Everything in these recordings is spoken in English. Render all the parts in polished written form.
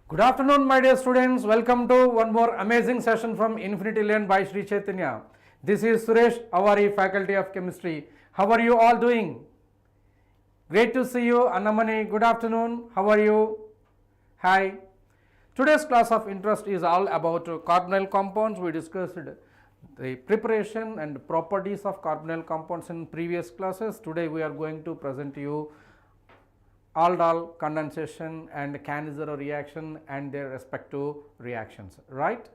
Good afternoon, my dear students. Welcome to one more amazing session from Infinity Learn by Sri Chaitanya. This is Suresh, our Faculty of Chemistry. How are you all doing? Great to see you, Annamani. Good afternoon. How are you? Hi. Today's class of interest is all about carbonyl compounds. We discussed the preparation and properties of carbonyl compounds in previous classes. Today we are going to present to you Aldol condensation and Cannizzaro reaction and their respective reactions, right?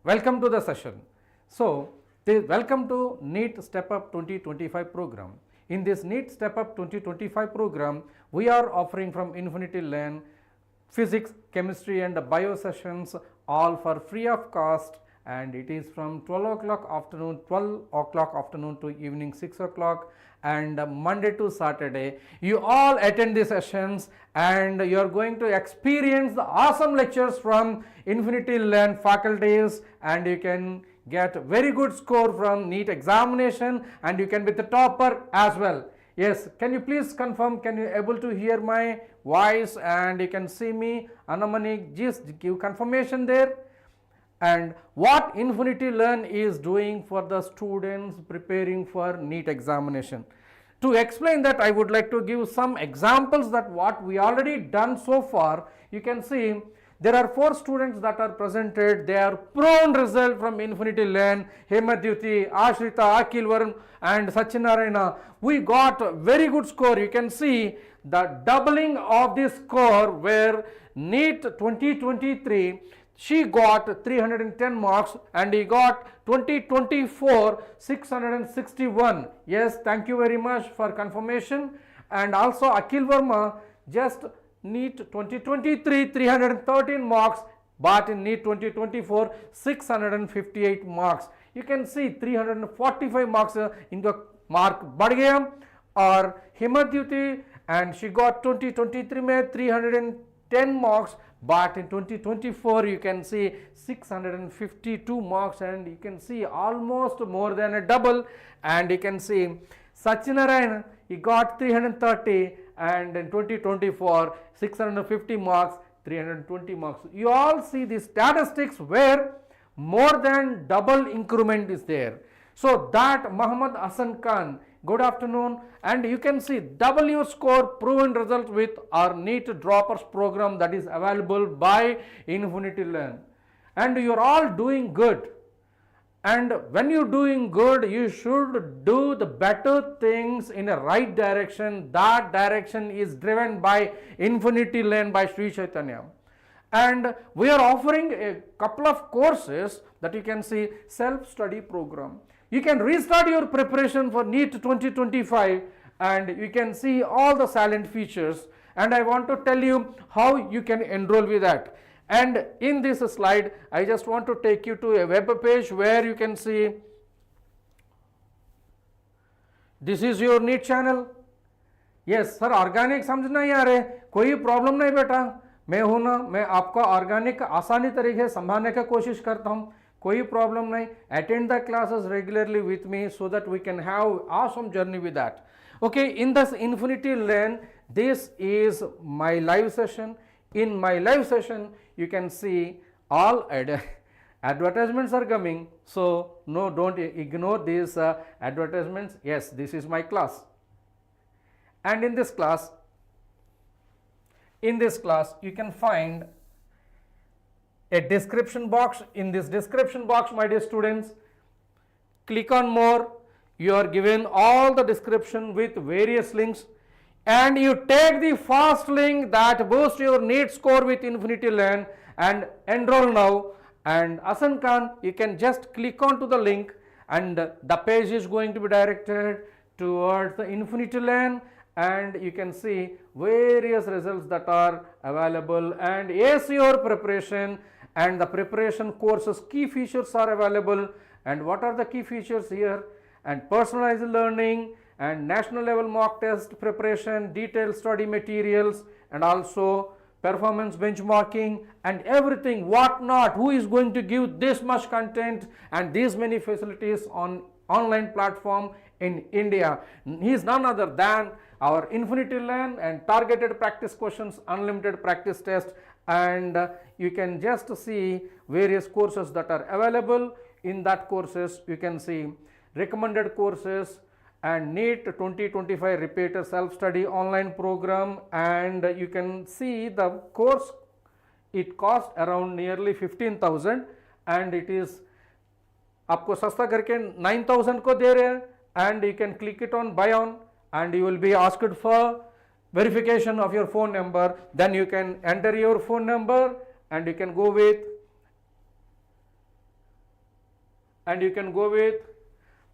Welcome to the session. So, welcome to NEET Step Up 2025 program. In this NEET Step Up 2025 program, we are offering from Infinity Learn physics, chemistry and bio sessions all for free of cost, and it is from 12 o'clock afternoon to evening 6 o'clock, and Monday to Saturday. You all attend the sessions and you are going to experience the awesome lectures from Infinity Learn faculties, and you can get very good score from NEET examination and you can be the topper as well. Yes, can you please confirm, can you able to hear my voice and you can see me? Annamani, just give confirmation there. And what Infinity Learn is doing for the students preparing for NEET examination. To explain that, I would like to give some examples that what we already done so far. You can see there are 4 students that are presented. They are proven result from Infinity Learn, Hemadyuti, Ashrita, Akilvaram and Sachinarayana. We got very good score. You can see the doubling of this score where NEET 2023 she got 310 marks and he got 2024 661. Yes, thank you very much for confirmation. And also Akil Verma just NEET 2023 313 marks, but in NEET 2024 658 marks. You can see 345 marks in the mark बढ़ गया. Or Himadyuti, and she got 2023 में 310 marks, but in 2024 you can see 652 marks, and you can see almost more than a double. And you can see Sachinarayan, he got 330, and in 2024 650 marks, 320 marks. You all see the statistics where more than double increment is there. So that Muhammad Hassan Khan, good afternoon, and you can see double your score proven result with our NEET droppers program that is available by Infinity Learn. And you are all doing good. And when you are doing good, you should do the better things in a right direction. That direction is driven by Infinity Learn by Sri Chaitanya. And we are offering a couple of courses that you can see self-study program. You can restart your preparation for NEET 2025 and you can see all the salient features, and I want to tell you how you can enroll with that. And in this slide, I just want to take you to a web page where you can see this is your NEET channel. Yes sir, organic समझ नहीं आ रहे, कोई problem नहीं बेटा, मैं हूं ना, मैं आपका ऑर्गेनिक आसानी तरीके से समझाने की कोशिश करता हूं, कोई प्रॉब्लम नहीं. Attend the classes regularly with me so that we can have awesome journey with that. Okay, in this Infinity Learn, this is my live session. In my live session, you can see all advertisements are coming, so no, don't ignore these advertisements. Yes, this is my class, and in this class you can find a description box. In this description box, my dear students, click on more. You are given all the description with various links, and you take the first link that boosts your NEET score with Infinity Learn and enroll now. And Hassan Khan, you can just click on to the link and the page is going to be directed towards the Infinity Learn, and you can see various results that are available and ace your preparation. And the preparation courses key features are available. And what are the key features here? And personalized learning and national level mock test preparation, detailed study materials, and also performance benchmarking and everything, what not, who is going to give this much content and these many facilities on online platform in India. He is none other than our Infinity Learn and targeted practice questions, unlimited practice test, and you can just see various courses that are available. In that courses you can see recommended courses and NEET 2025 repeater self-study online program, and you can see the course, it cost around nearly 15,000 and it is आपको सस्ता करके 9,000 को दे रहे हैं, and you can click it on buy on and you will be asked for verification of your phone number. Then you can enter your phone number and you can go with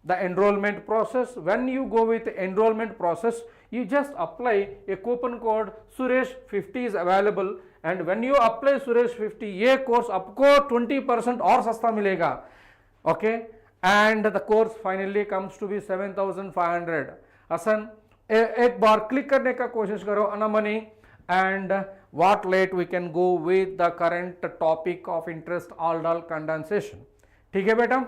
the enrollment process. When you go with the enrollment process, you just apply a coupon code Suresh 50 is available, and when you apply Suresh 50 ये course आपको 20% और सस्ता मिलेगा. Okay, and the course finally comes to be 7,500. Hasan एक बार click करने का कोशिश करो अनामनी, and what late we can go with the current topic of interest, aldol condensation. ठीक है बेटा,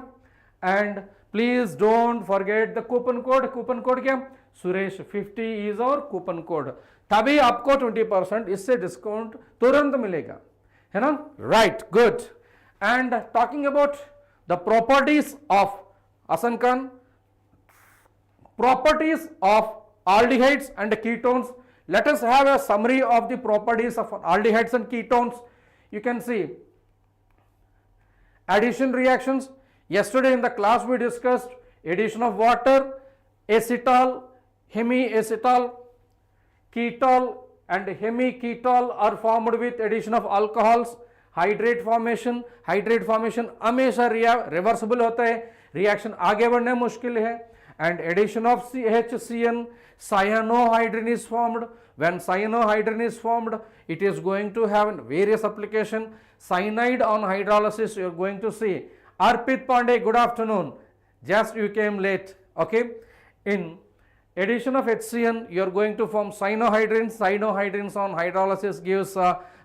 and please don't forget the coupon code. coupon code क्या? Suresh 50 is our coupon code. तभी आपको 20% इससे डिस्काउंट तुरंत मिलेगा, है ना? Right, good. And talking about the properties of Hasan Khan, properties of aldehydes and ketones. Let us have a summary of the properties of aldehydes and ketones. You can see addition reactions. Yesterday in the class we discussed addition of water, acetal, hemiacetal, ketol and hemiketol are formed with addition of alcohols. Hydrate formation हमेशा reversible होता है, reaction आगे बढ़ने मुश्किल है. And addition of HCN, cyanohydrin is formed. When cyanohydrin is formed, it is going to have various application. Cyanide on hydrolysis you are going to see. Arpit Pandey, good afternoon, just you came late. Okay, in addition of HCN you are going to form cyanohydrins. Cyanohydrins on hydrolysis gives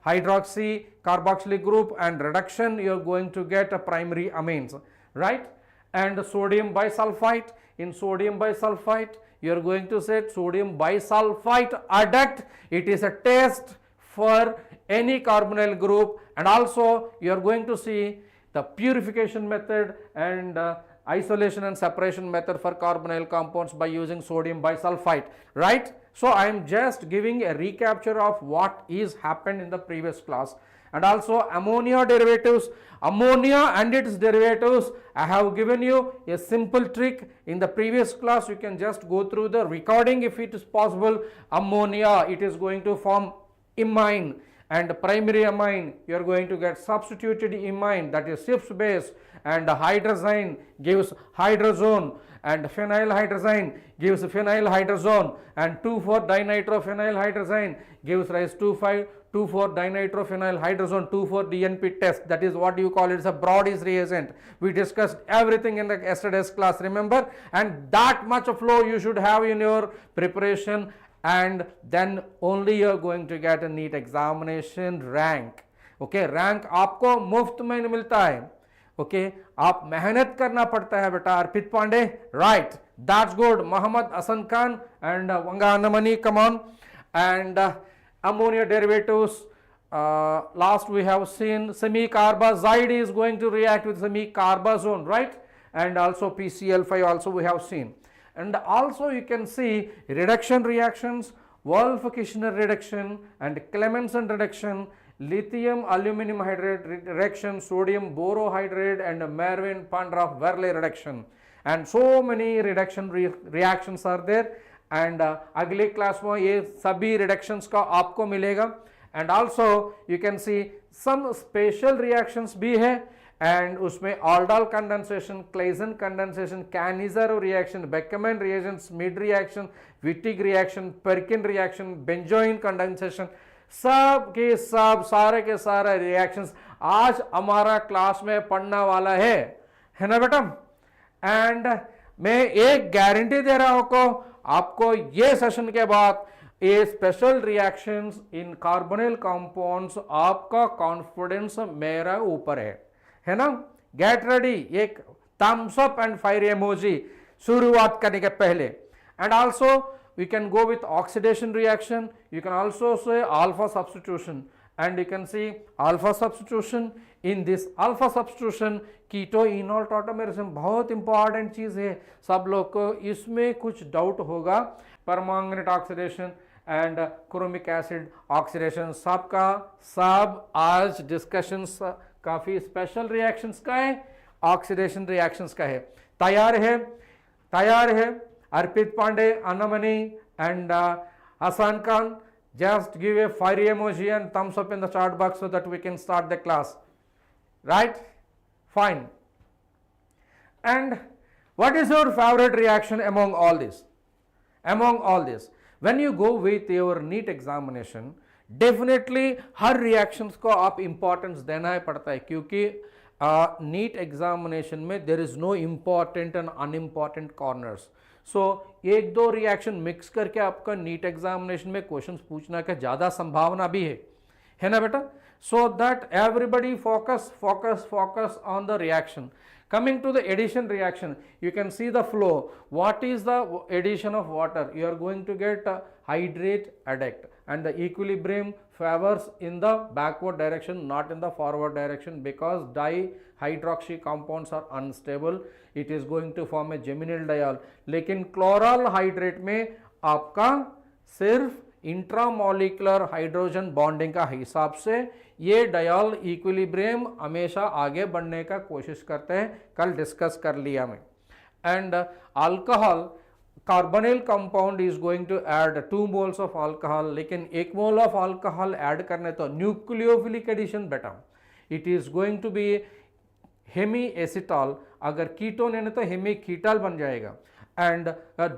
hydroxy carboxylic group, and reduction you are going to get a primary amines, right? And sodium bisulfite. In sodium bisulfite you are going to set sodium bisulfite adduct. It is a test for any carbonyl group, and also you are going to see the purification method and isolation and separation method for carbonyl compounds by using sodium bisulfite, right? So I am just giving a recapture of what is happened in the previous class. And also ammonia derivatives, ammonia and its derivatives, I have given you a simple trick in the previous class. You can just go through the recording if it is possible. Ammonia, it is going to form imine, and primary amine you are going to get substituted imine, that is Schiff's base, and hydrazine gives hydrazone, and phenylhydrazine gives phenylhydrazone, and 2,4-dinitrophenylhydrazine gives rise to 2,4-dinitrophenylhydrazone 2,4-DNP test. That is what you call it, a Brody's reagent. We discussed everything in the yesterday's class, remember, and that much of flow you should have in your preparation, and then only you are going to get a NEET examination rank. Okay, rank आपको मुफ्त में नहीं मिलता है. Okay, आप मेहनत करना पड़ता है बेटा. अर्पित Pandey, right, that's good. Mohammad Hasan Khan and Wanga Anamani, come on. And ammonia derivatives, last we have seen semicarbazide is going to react with semicarbazone, right? And also PCl5 also we have seen. And also you can see reduction reactions, Wolff-Kishner reduction and Clemmensen reduction, lithium aluminum hydride reduction, sodium borohydride and Mervin-Pandroff-Verley reduction, and so many reduction reactions are there. And अगले class में ये सभी reductions का आपको मिलेगा. And also you can see some special reactions भी है, and उसमें Aldol condensation, Claisen condensation, Cannizzaro reaction, Beckmann reaction, Schmid reaction, Wittig reaction, Perkin reaction, benzoin condensation, सब के सब सारे के सारे reactions आज हमारा क्लास में पढ़ने वाला है ना बेटा. एंड मैं एक गारंटी दे रहा हूँ आपको ये सेशन के बाद ये special reactions in carbonyl compounds, आपका कॉन्फिडेंस मेरा ऊपर है ना. Get ready. एक thumbs up and fire emoji शुरुआत करने के पहले. And also we can go with oxidation reaction, you can also say alpha substitution, and you can see alpha substitution. In this alpha substitution keto enol tautomerism बहुत important चीज है, सब लोग को इसमें कुछ डाउट होगा. Permanganate oxidation and chromic acid oxidation सबका सब आज डिस्कशंस काफी स्पेशल रिएक्शंस का है, ऑक्सीडेशन रिएक्शंस का है. तैयार है Arpit Pandey, Annamani and Hasan Khan. Just give a fire emoji and thumbs up in the chat box so that we can start the class. Right? Fine. And what is your favorite reaction among all this? Among all this, when you go with your NEET examination, definitely her reactions को आप importance देना ही पड़ता है, क्योंकि NEET examination में there is no important and unimportant corners. सो एक दो reaction mix करके आपका नीट एग्जामिनेशन में क्वेश्चंस पूछना का ज़्यादा संभावना भी है ना बेटा. So that everybody focus on the reaction. Coming to the addition reaction, you can see the flow. What is the addition of water? You are going to get hydrate adduct, and the equilibrium favors in the backward direction, not in the forward direction, because dihydroxy compounds are unstable. It is going to form a geminal diol. लेकिन chloral hydrate में आपका सिर्फ intramolecular hydrogen bonding का हिसाब से ये dial equilibrium हमेशा आगे बढ़ने का कोशिश करते हैं, कल डिस्कस कर लिया मैं. And alcohol carbonyl compound is going to add 2 moles of alcohol, लेकिन 1 mole ऑफ अल्कोहल ऐड करने तो न्यूक्लियोफिलिक एडिशन बेटा, it is going to be hemiacetal. अगर कीटोन है तो हेमी कीटल बन जाएगा. एंड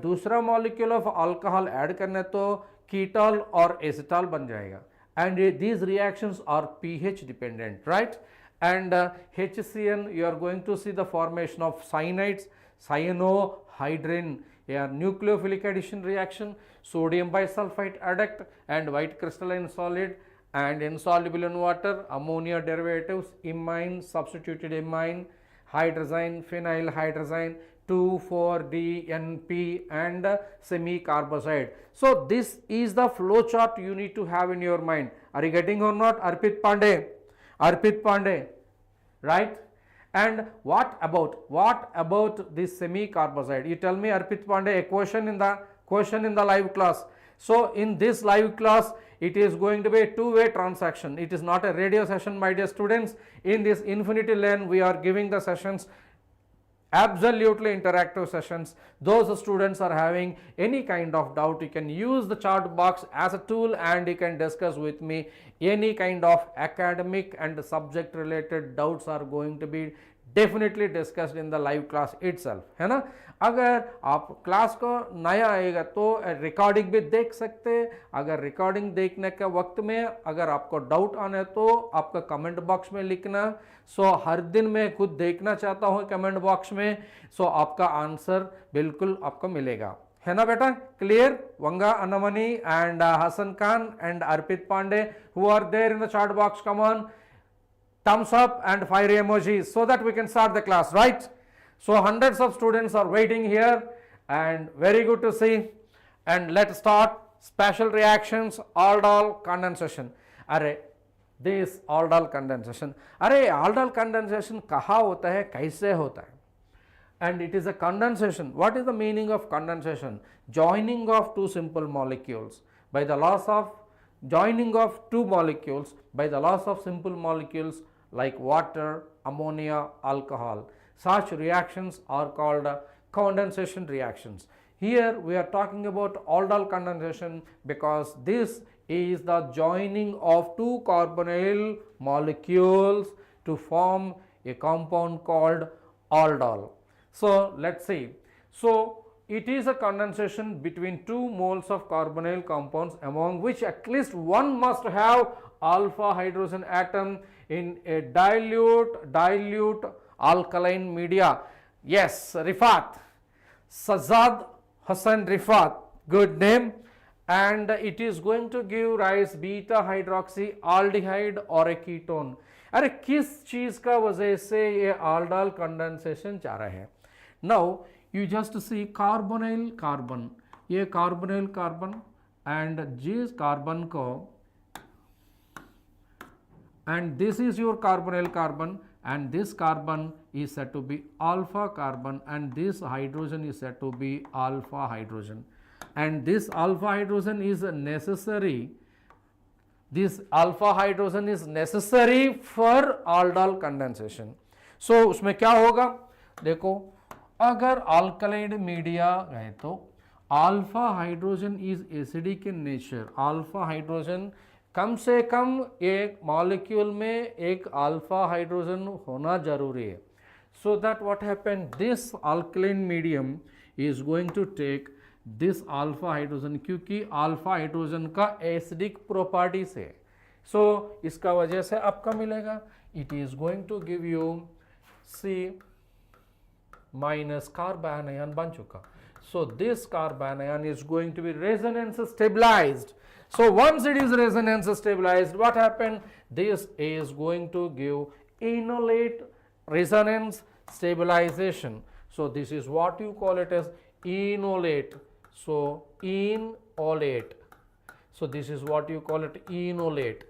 दूसरा मॉलिक्यूल ऑफ अल्कोहल ऐड करने तो कीटल और एसिटॉल बन जाएगा. And these reactions are pH dependent, right? And HCN, you are going to see the formation of cyanides, cyanohydrin, a nucleophilic addition reaction, sodium bisulfite adduct and white crystalline solid and insoluble in water, ammonia derivatives, imine, substituted imine, hydrazine, phenyl hydrazine, 2,4-DNP and semi-carbazide. So this is the flow chart you need to have in your mind. Are you getting or not? Arpit Pandey, right? And what about this semi-carbazide? You tell me, Arpit Pandey, a question in the live class. So in this live class, it is going to be a two-way transaction. It is not a radio session, my dear students. In this Infinity Learn, we are giving the sessions absolutely interactive sessions. Those students are having any kind of doubt, you can use the chat box as a tool and you can discuss with me any kind of academic and subject related doubts are going to be definitely discussed in the live class itself, है ना. अगर आप class को नया आएगा तो recording भी देख सकते हैं. अगर रिकॉर्डिंग देखने के वक्त में अगर आपको डाउट आना है तो आपका कमेंट बॉक्स में लिखना. सो हर दिन मैं खुद देखना चाहता हूँ कमेंट बॉक्स में. सो आपका आंसर बिल्कुल आपको मिलेगा, है ना बेटा. Clear? Vanga Annamani and Hasan Khan and Arpit Pandey who are there in the chat box, come on, thumbs up and fire emojis so that we can start the class, right? So hundreds of students are waiting here and very good to see. And let's start. Special reactions, aldol condensation. अरे this aldol condensation, अरे aldol condensation कहाँ होता है, कैसे होता है? And it is a condensation. What is the meaning of condensation? Joining of two simple molecules by the loss of joining of two molecules by the loss of simple molecules like water, ammonia, alcohol. Such reactions are called condensation reactions. Here we are talking about aldol condensation because this is the joining of two carbonyl molecules to form a compound called aldol. So let's see. So it is a condensation between 2 moles of carbonyl compounds, among which at least one must have alpha hydrogen atom in a dilute alkaline media. Yes, Rifat, Sajad Hassan Rifat, good name. And it is going to give rise beta-hydroxy aldehyde or a ketone. अरे किस चीज का वजह से ये aldol condensation जा रहा है? Now you just see carbonyl carbon, ये कार्बोनिल कार्बन एंड जिस कार्बन को, and this is your carbonyl carbon, and this carbon is said to be alpha carbon, and this hydrogen is said to be alpha hydrogen, and this alpha hydrogen is necessary, this alpha hydrogen is necessary for aldol condensation. So उसमें क्या होगा? देखो, अगर alkaloid media है तो alpha hydrogen is acidic in nature, alpha hydrogen कम से कम एक मॉलिक्यूल में एक अल्फा हाइड्रोजन होना जरूरी है. So that what happen, this alkaline medium is going to take this alpha hydrogen, क्योंकि अल्फा हाइड्रोजन का एसिडिक प्रॉपर्टीज है. सो इसका वजह से आपका मिलेगा, it is going to give you C minus carbanion बन चुका. So this carbanion is going to be resonance stabilized. So once it is resonance stabilized, what happened? This is going to give enolate resonance stabilization. So this is what you call it as enolate. So enolate. So this is what you call it, enolate.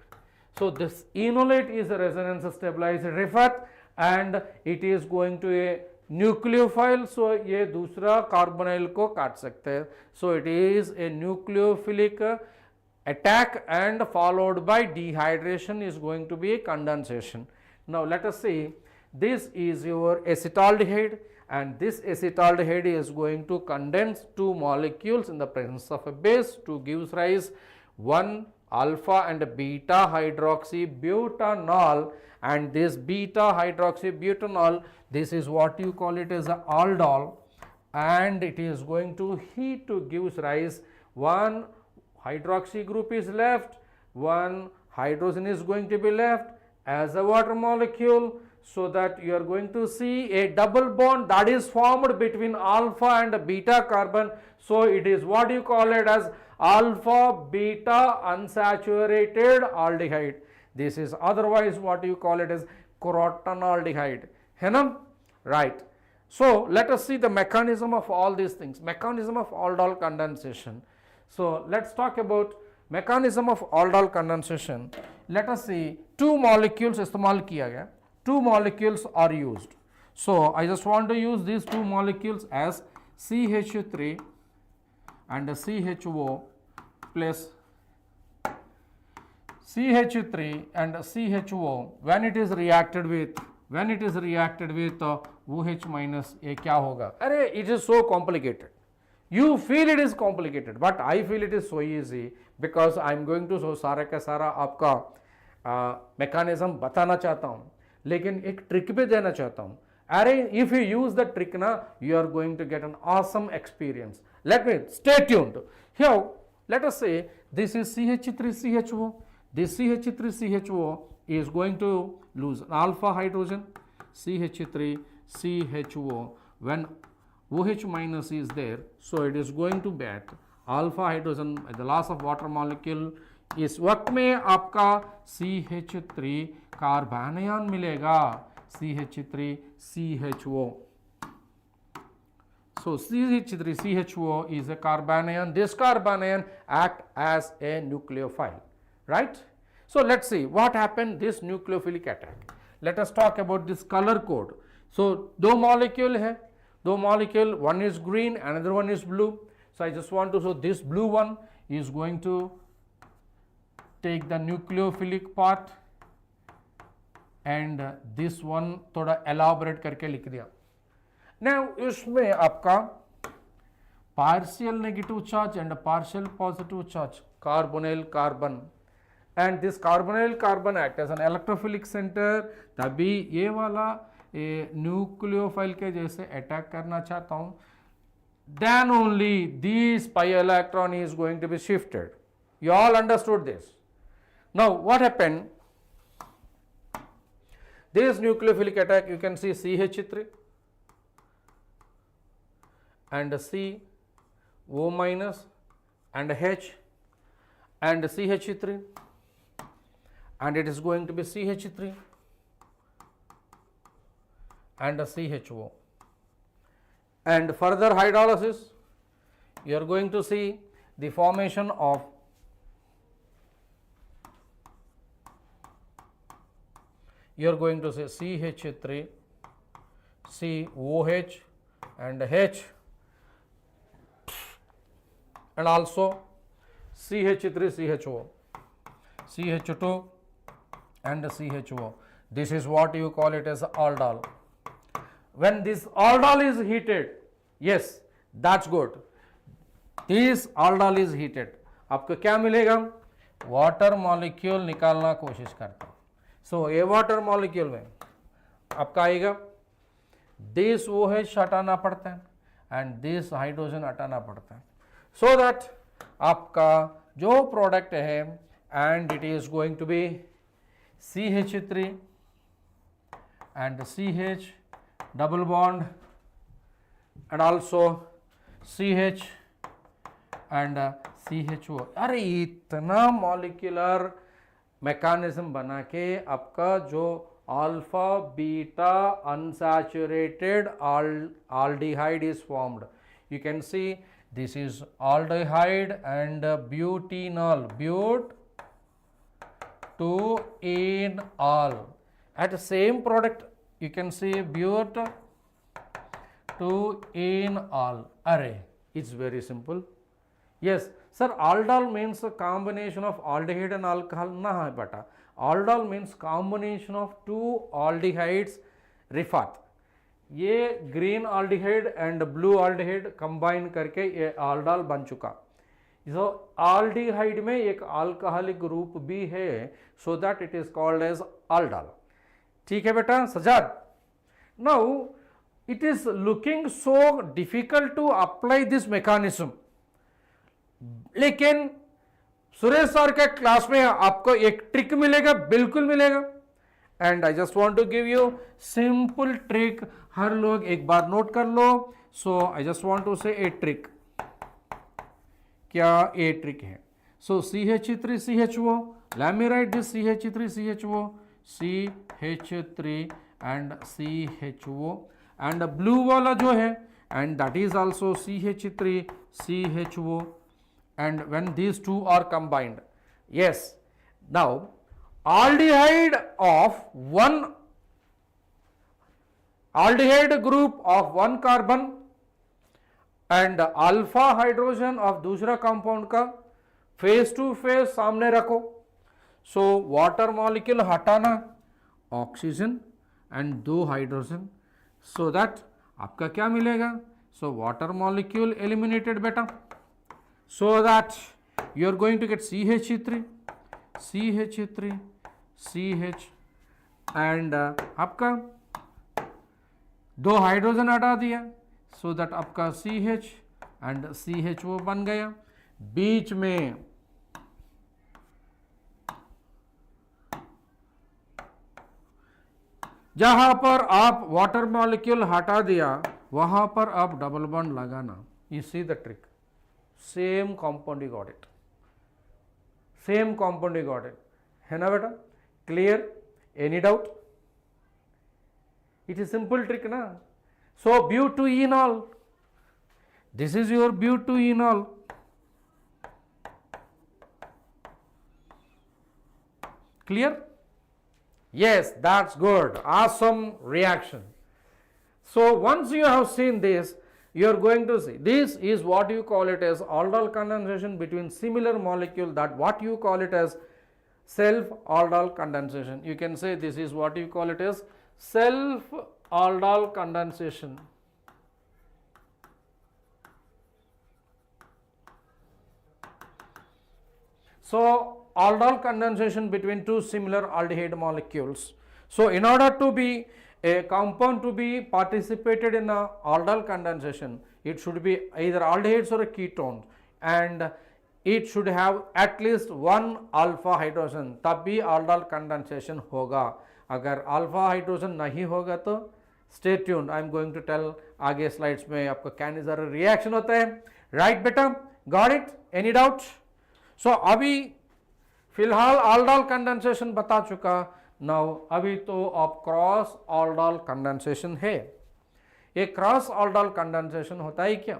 So this enolate is a resonance stabilized rivet, and it is going to a nucleophile. So ये दूसरा carbonyl को काट सकते हैं. So it is a nucleophilic attack and followed by dehydration is going to be a condensation. Now let us see, this is your acetaldehyde, and this acetaldehyde is going to condense two molecules in the presence of a base to gives rise one alpha and beta hydroxy butanol, and this beta hydroxy butanol, this is what you call it as a aldol, and it is going to heat to gives rise one hydroxy group is left, one hydrogen is going to be left as a water molecule. So that you are going to see a double bond that is formed between alpha and beta carbon. So it is what you call it as alpha beta unsaturated aldehyde. This is otherwise what you call it as crotonaldehyde, है ना? Right. So let us see the mechanism of all these things, mechanism of aldol condensation. So let's talk about mechanism of aldol condensation. Let us see, two molecules इस्तेमाल किया गया, two molecules are used. So I just want to use these two molecules as CH3 and CHO plus CH3 and CHO when it is reacted with OH minus, ये क्या होगा? अरे it is so complicated. You feel it is complicated, but I feel it is so easy because I am going to so सारा का सारा आपका mechanism बताना चाहता हूँ, लेकिन एक ट्रिक पे देना चाहता हूं. अरे if you use the trick ना, you are going to get an awesome experience. Let me stay tuned. Here let us say this is CH3CHO. This CH3CHO is going to lose an alpha hydrogen, CH3CHO, when OH minus is there, so it is going to get alpha hydrogen at the loss of water molecule. इस वक्त में आपका CH3 कार्बोनायन मिलेगा, CH3CHO. So CH3CHO is a carbanion. This carbanion act as a nucleophile, right? So let's see what happened this nucleophilic attack. Let us talk about this color code. So दो molecule है, दो molecule, one is green, another one is blue. So I just want to show this blue one is going to take the nucleophilic part, and this one थोड़ा elaborate करके लिख दिया. Now इसमें आपका partial negative charge and partial positive charge, carbonyl carbon, and this carbonyl carbon act as an electrophilic center. तभी ये वाला nucleophile के जैसे attack करना चाहता हूँ, then only this pi electron is going to be shifted. You all understood this? Now what happened? This nucleophilic attack, you can see CH3 and CO minus and H and CH3, and it is going to be CH3 and CHO. And further hydrolysis, you are going to see the formation of you are going to say CH3, COH and H, and also CH3CHO, CH2 and CHO. This is what you call it as aldol. When this aldol is heated, yes, that's good. This aldol is heated, आपको क्या मिलेगा? Water molecule निकालना कोशिश करता हूँ. सो ये water molecule में आपका आएगा दिस OH हटाना पड़ता है एंड दिस हाइड्रोजन हटाना पड़ता है, सो दैट आपका जो प्रोडक्ट है and it is going to be CH3 and CH double bond and also CH and CHO. अरे इतना मॉलिक्यूलर मैकेनिज्म बना के आपका जो alpha beta unsaturated aldehyde is formed. You can see this is aldehyde and butanol, but-2-enol. At the same product you can see but-2-enol. Array, it's very simple. Yes, sir, aldol means a combination of aldehyde and alcohol. Nah, bata. Aldol means combination of two aldehydes रिफात. ये green aldehyde and blue aldehyde combine करके ये aldol बन चुका. So aldehyde में एक alcoholic group भी है, so that it is called as aldol. ठीक है बेटा Sajjad. Now it is looking so difficult to apply this mechanism, लेकिन सुरेश सर के क्लास में आपको एक ट्रिक मिलेगा, बिल्कुल मिलेगा. And I just want to give you simple trick. हर लोग एक बार नोट कर लो. So I just want to say a trick. क्या ए ट्रिक है? सो CH3CHO, let me write this CH3CHO, CH3 and CHO, and blue वाला जो है and that is also CH3CHO, and when these two are combined, yes, now aldehyde of one aldehyde group of one carbon and alpha hydrogen of दूसरा compound का face to face सामने रखो. So water molecule हटाना oxygen and दो hydrogen, so that आपका क्या मिलेगा? So water molecule eliminated बेटा, so that you are going to get CH3 CH and आपका दो हाइड्रोजन हटा दिया, सो दैट आपका CH एंड CHO बन गया. बीच में जहां पर आप वाटर मॉलिक्यूल हटा दिया वहां पर आप डबल बॉन्ड लगाना. You see the trick. Same compound you got it, same compound you got it, है ना बेटा? Clear? Any doubt? It is simple trick ना. So but-enol, this is your but-enol. Clear? Yes, that's good. Awesome reaction. So once you have seen this, you are going to see this is what you call it as Aldol condensation between similar molecule, that what you call it as self Aldol condensation. You can say this is what you call it as self Aldol condensation. So aldol condensation between two similar aldehyde molecules. So in order to be a compound to be participated in a aldol condensation, it should be either aldehydes or a ketone, and it should have at least one alpha hydrogen, तब भी aldol condensation होगा. अगर alpha hydrogen नहीं होगा तो stay tuned, I am going to tell आगे slides में आपको कैनिजर रिएक्शन होता है. राइट बेटा? Got it? Any doubt? So अभी फिलहाल aldol condensation बता चुका. नाउ अभी तो अब क्रॉस ऑल्डोल कंडेंसेशन है. ये क्रॉस ऑल्डोल कंडेंसेशन होता है क्या?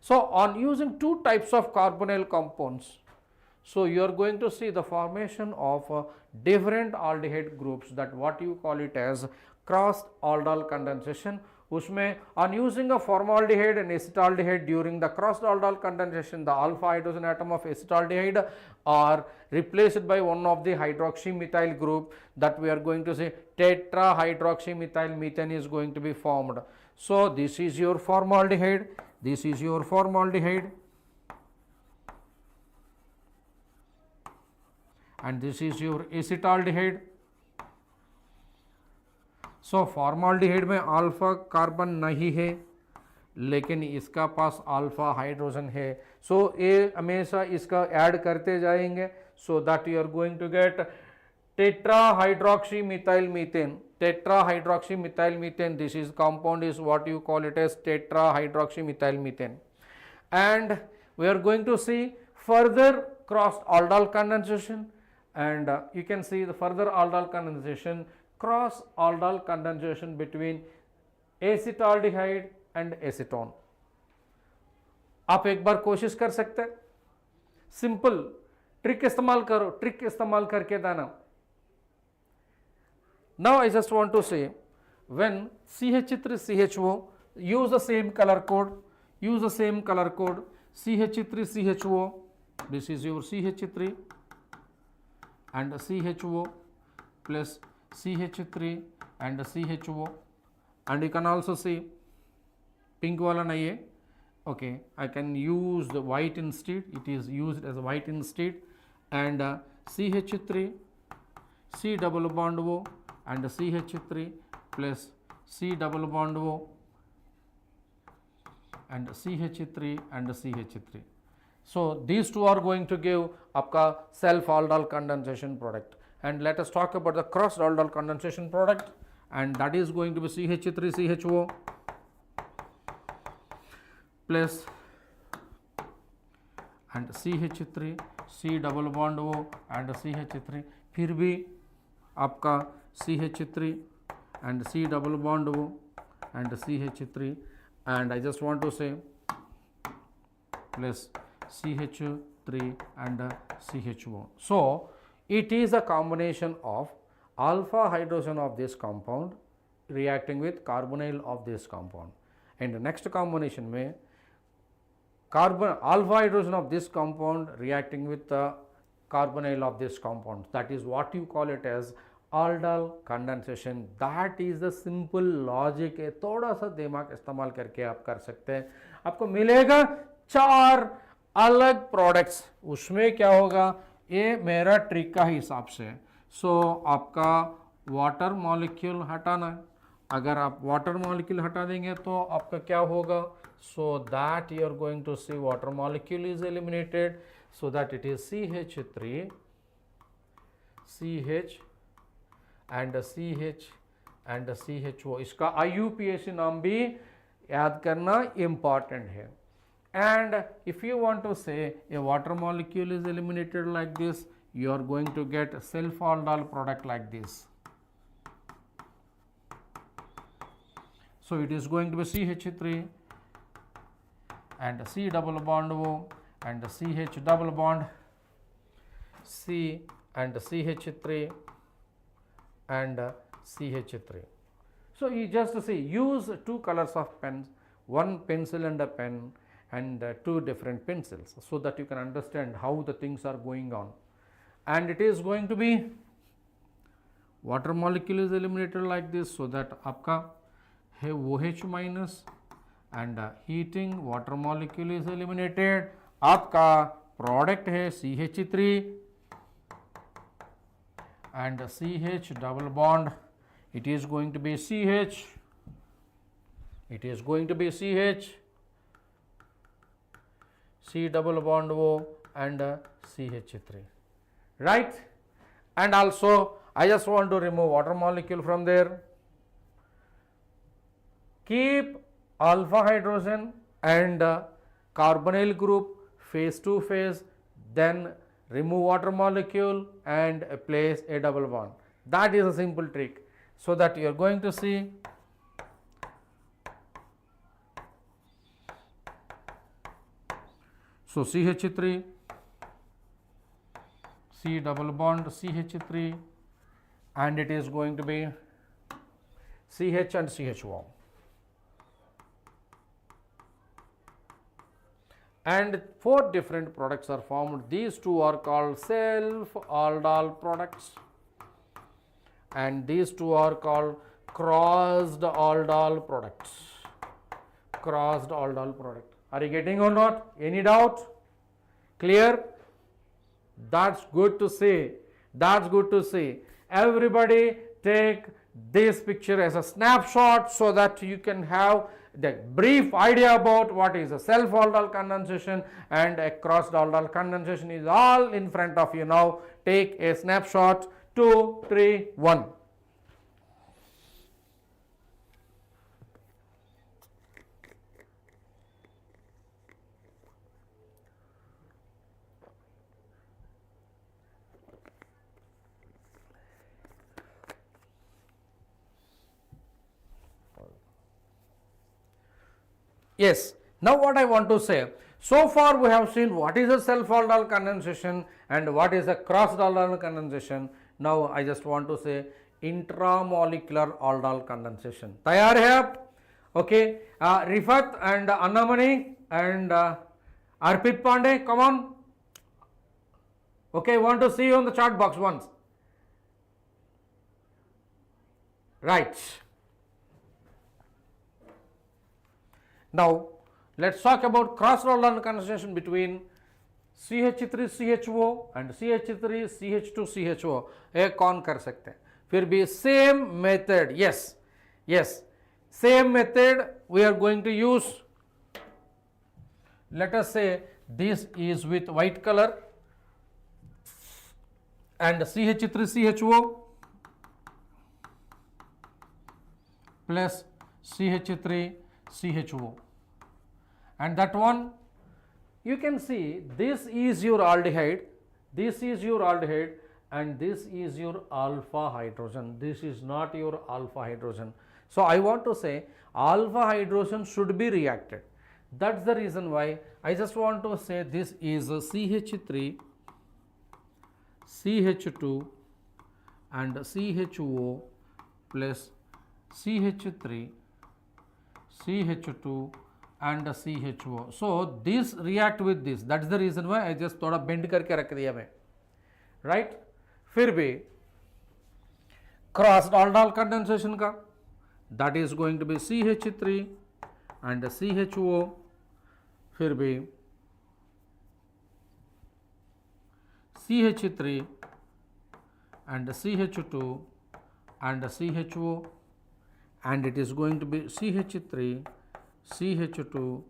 So on using two types of carbonyl compounds, so you are going to see the formation of different aldehyde groups, that what you call it as cross aldol condensation. उसमें on using a formaldehyde and acetaldehyde during the cross aldol condensation, the alpha hydrogen atom of acetaldehyde are replaced by one of the hydroxy methyl group, that we are going to say tetrahydroxy methyl methane is going to be formed. So this is your formaldehyde, this is your formaldehyde, and this is your acetaldehyde. So formaldehyde में alpha carbon नहीं है, लेकिन इसका पास alpha hydrogen है. सो ये हमेशा इसका add करते जाएंगे, so that you are going to get tetrahydroxy methyl methane. Tetrahydroxy methyl methane, this is compound is what you call it as tetrahydroxy methyl methane. And we are going to see further cross aldol condensation, and you can see the further aldol condensation, cross aldol condensation between acetaldehyde and acetone. आप एक बार कोशिश कर सकते हैं, simple trick इस्तेमाल करो, trick इस्तेमाल करके देना. Now I just want to say, when CH3CHO, use the same color code, use the same color code, CH3CHO, this is your CH3 and CHO plus CH3 and CHO, and you can also see pink wala nahi hai, okay, I can use the white instead, it is used as a white instead, and CH3 C double bond O and CH3 plus C double bond O and CH3 and CH3. So these two are going to give आपका self aldol condensation product. And let us talk about the cross aldol condensation product, and that is going to be CH3CHO plus and CH3 C double bond O and CH3, फिर भी आपका CH3 and C double bond O and CH3, and I just want to say plus CH3 and CHO. So it is a combination of alpha hydrogen of this compound reacting with carbonyl of this compound, and the next combination में alpha hydrogen of this compound reacting with the carbonyl of this compound, that is what you call it as aldol condensation. That is the simple logic है, थोड़ा सा दिमाग इस्तेमाल करके आप कर सकते हैं. आपको मिलेगा 4 अलग प्रोडक्ट्स, उसमें क्या होगा, ये मेरा ट्रिक का हिसाब से. सो आपका वाटर मॉलिक्यूल हटाना है, अगर आप वाटर मॉलिक्यूल हटा देंगे तो आपका क्या होगा, so that you are going to see water molecule is eliminated, so that it is CH3 CH and CH and CHO. इसका IUPAC नाम भी याद करना इम्पॉर्टेंट है. And if you want to say a water molecule is eliminated like this, you are going to get self aldol product like this. So it is going to be CH3 and C double bond O and CH double bond C and CH3 and CH3. So you just see, use 2 colors of pens, one pencil and a pen, and 2 different pencils, so that you can understand how the things are going on. And it is going to be water molecule is eliminated like this, so that आपका है OH minus and heating water molecule is eliminated. आपका product है CH3 and CH double bond, it is going to be CH, it is going to be CH, C double bond O and CH3, right? And also I just want to remove water molecule from there. Keep alpha hydrogen and carbonyl group phase to phase, then remove water molecule and place a double bond. That is a simple trick. So that you are going to see so CH3, C double bond CH3, and it is going to be CH and CHO. And 4 different products are formed. These 2 are called self aldol products, and these 2 are called crossed aldol products. Crossed aldol product. Are you getting or not? Any doubt? Clear? That's good to see. That's good to see. Everybody take this picture as a snapshot so that you can have the brief idea about what is a self aldol condensation and a crossed aldol condensation is all in front of you now. Take a snapshot. 2, 3, 1. Yes, now what I want to say, so far we have seen what is a self aldol condensation and what is a crossed aldol condensation. Now I just want to say intramolecular aldol condensation. Tayar hai aap? Okay, Rifat and Annamani and Arpit Pandey, come on. Okay, want to see you on the chat box once. Right. Now, let us talk about cross aldol condensation between CH3CHO and CH3CH2CHO. एक कौन कर सकते हैं? फिर भी same method. Yes, yes, same method we are going to use. Let us say this is with white color and CH3CHO plus CH3CHO, and that one you can see this is your aldehyde, this is your aldehyde, and this is your alpha hydrogen. This is not your alpha hydrogen. So I want to say alpha hydrogen should be reacted. That's the reason why I just want to say this is a CH3, CH2 and CHO plus CH3, CH2 and CHO. So this react with this. That's the reason why I just थोड़ा bend करके रख दिया मैं, right? फिर भी crossed aldol condensation का, that is going to be CH3 and CHO. फिर भी CH3 and CH2 and CHO, and it is going to be CH3, CH2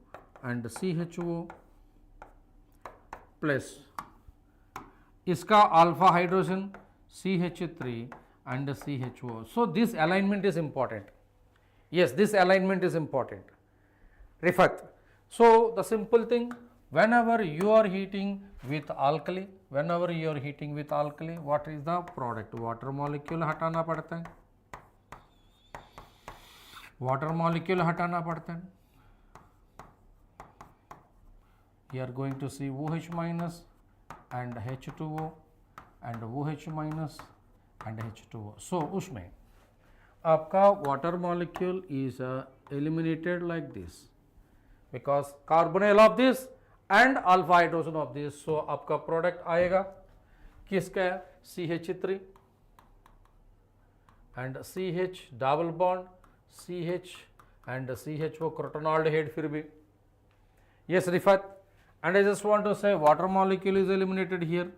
and CHO plus इसका alpha hydrogen CH3 and CHO. So this alignment is important. Yes, this alignment is important. Rifat. So the simple thing, whenever you are heating with alkali, what is the product? Water molecule हटाना पड़ता है. Water molecule हटाना पड़ता है. You are going to see OH minus and H2O and OH minus and H2O. So उसमें आपका water molecule is eliminated like this because carbonyl of this and alpha hydrogen of this. So आपका product आएगा किसका? CH3 and CH double bond CH and CHO crotonaldehyde फिर भी. Yes, Rifat. And I just want to say water molecule is eliminated here.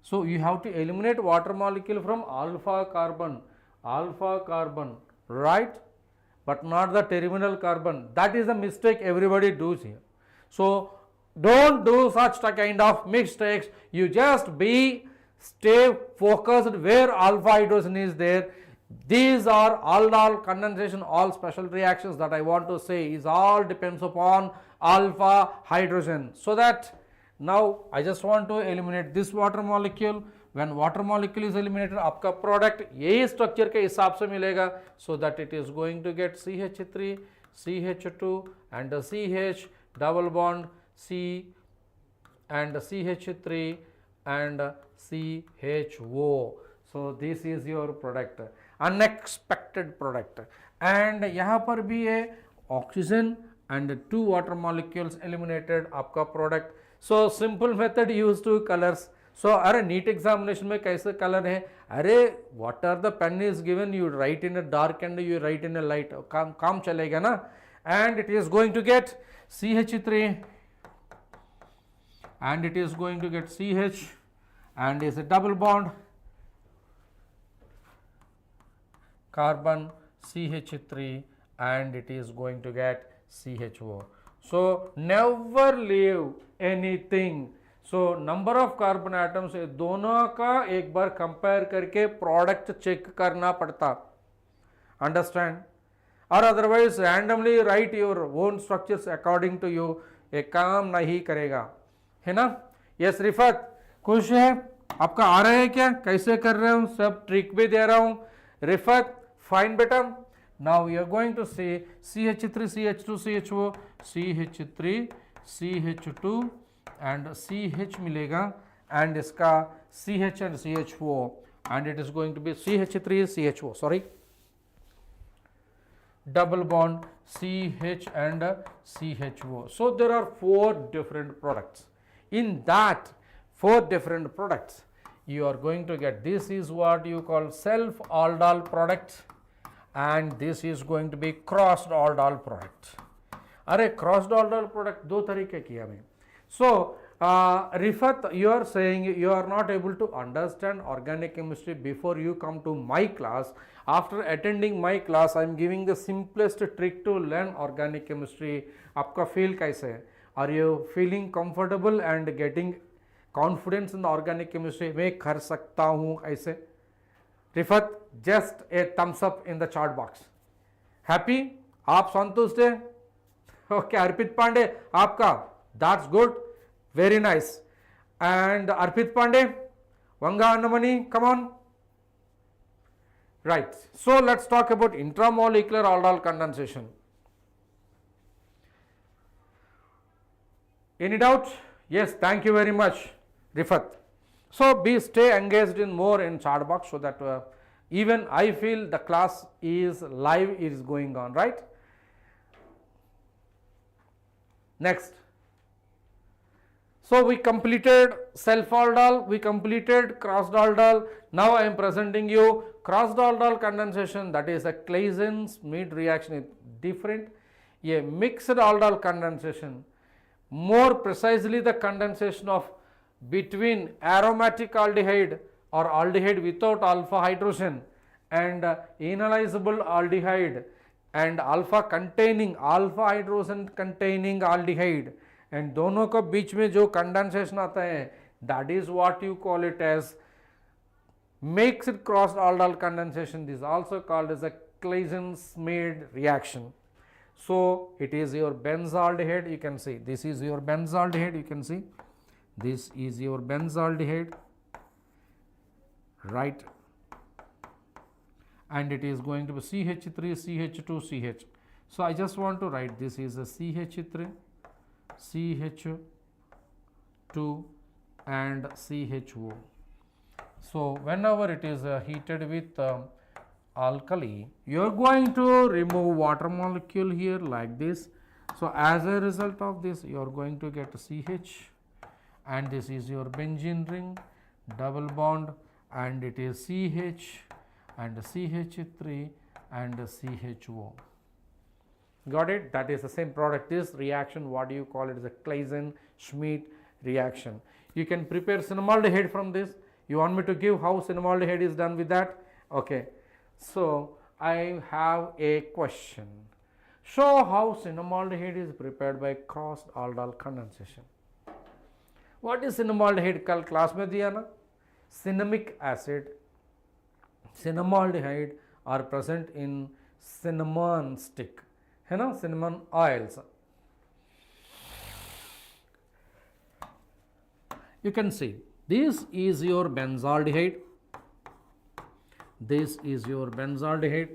So you have to eliminate water molecule from alpha carbon, right? But not the terminal carbon. That is a mistake everybody does here. So don't do such a kind of mistakes. You just stay focused where alpha hydrogen is there. These are aldol condensation, all special reactions that I want to say is all depends upon alpha hydrogen. So that now I just want to eliminate this water molecule when water molecule is eliminated, आपका product यही structure के हिसाब से मिलेगा, so that it is going to get CH3, CH2 and CH double bond C and CH3 and CHO. So this is your product, unexpected product. And यहाँ पर भी है oxygen and 2 water molecules eliminated, आपका product. So simple method used to colors. So अरे NEET examination में कैसे color है, अरे water the pen is given, you write in a dark and you write in a light, काम चलेगा ना. And it is going to get CH3 and it is going to get CH and is a double bond carbon CH3 and it is going to get CHO. So never leave anything. So number of carbon atoms दोनों का एक बार compare करके product check करना पड़ता. Understand? Or otherwise randomly write your own structures according to you, ये काम नहीं करेगा, है ना. यस रिफत, खुश है, आपका आ रहा है क्या, कैसे कर रहे हूँ, सब ट्रिक भी दे रहा हूँ. रिफत फाइन बेटा. Now you are going to say CH3 CH2 CHO, CH3 CH2 and CH मिलेगा एंड इसका CH and CHO and it is going to be CH3 CHO, sorry, double bond CH and CHO. So there are 4 different products. In that 4 different products you are going to get, this is what you call self aldol product and this is going to be crossed aldol product. अरे crossed aldol product दो तरीके किया मैं. So Rifat, you are saying you are not able to understand organic chemistry before you come to my class. After attending my class, I am giving the simplest trick to learn organic chemistry. आपका feel कैसे है? Are you feeling comfortable and getting confidence in the organic chemistry? मैं कर सकता हूँ ऐसे. Rifat, just a thumbs up in the chat box. Happy? आप संतुष्ट हैं? Okay, अर्पित पांडे आपका, that's good, very nice. And Arpit Pandey, Vanga Annamani, come on. Right, so let's talk about intramolecular aldol condensation. Any doubt? Yes, thank you very much, Rifat. So stay engaged in more in chat box so that even I feel the class is live, is going on, right? Next. So we completed self aldol, we completed crossed aldol. Now I am presenting you crossed aldol condensation, that is a Claisen-Schmidt reaction is different. A mixed aldol condensation, more precisely the condensation of between aromatic aldehyde or aldehyde without alpha hydrogen and enolizable aldehyde and alpha hydrogen containing aldehyde, and दोनों का बीच में जो condensation आता है, that is what you call it as mixed crossed aldol condensation. This is also called as a Claisen-Schmidt reaction. So it is your benzaldehyde, you can see this is your benzaldehyde, you can see this is your benzaldehyde, right, and it is going to be CH3 CH2 CH. So I just want to write this is a CH3 CH2 and CHO. So whenever it is heated with alkali, you are going to remove water molecule here like this. So as a result of this, you are going to get CH, and this is your benzene ring, double bond, and it is CH and CH3 and CHO. Got it? That is the same product. This reaction, what do you call it, is a Claisen-Schmidt reaction. You can prepare cinnamaldehyde from this. You want me to give how cinnamaldehyde is done with that? Okay. So I have a question. Show how cinnamaldehyde is prepared by crossed aldol condensation. What is cinnamaldehyde? कल class में दिया ना. Cinnamic acid, cinnamaldehyde are present in cinnamon stick, है ना, cinnamon oils. You can see This is your benzaldehyde. This is your benzaldehyde,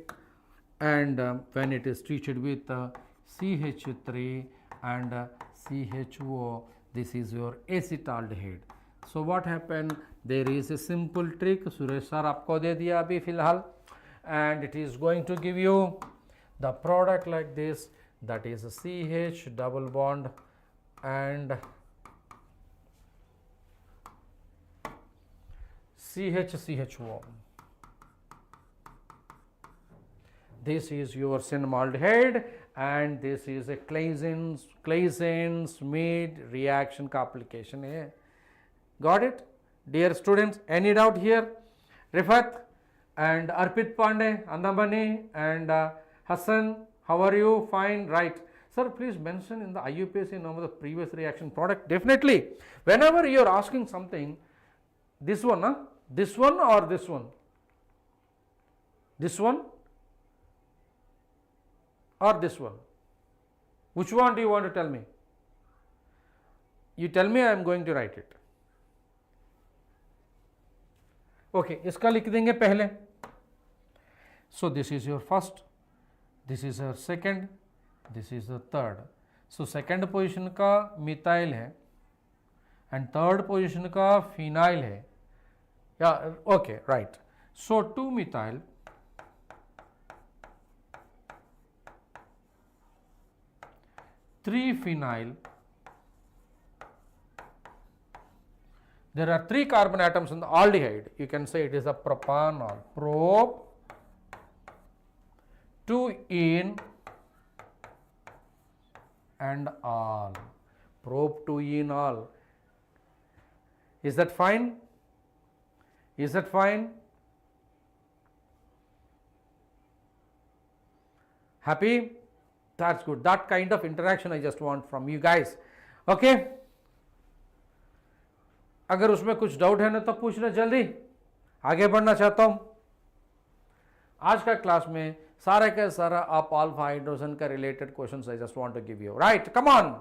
and when it is treated with CH3 and CHO, this is your acetaldehyde. So what happened? There is a simple trick Suresh sir आपको दे दिया अभी फिलहाल, and it is going to give you the product like this, that is a CH double bond and CHCHO. This is your cinnamaldehyde and this is a Claisen-Schmidt reaction का application है. Got it? Dear students, any doubt here? Rifat and Arpit Pandey, Andamani and Hassan, how are you? Fine, right. Sir, please mention in the IUPAC number the previous reaction product. Definitely. Whenever you are asking something, this one, huh? This one or this one? This one or this one? Which one do you want to tell me? You tell me, I am going to write it. Okay, इसका लिख देंगे पहले. So this is your first, this is your second, this is the third. So second position का methyl है and third position का phenyl है. Yeah, okay, right. So 2 methyl, 3 phenyl. There are 3 carbon atoms in the aldehyde. You can say it is a propanol. Prop, 2-ene and all. Prop, 2-ene, all. Is that fine? Is that fine? Happy? That's good. That kind of interaction I just want from you guys. Okay? अगर उसमें कुछ doubt है ना तो पूछना जल्दी, आगे बढ़ना चाहता हूं. आज का क्लास में सारा का सारा आप अल्फा हाइड्रोजन का related questions I just want to give you. Right, come on.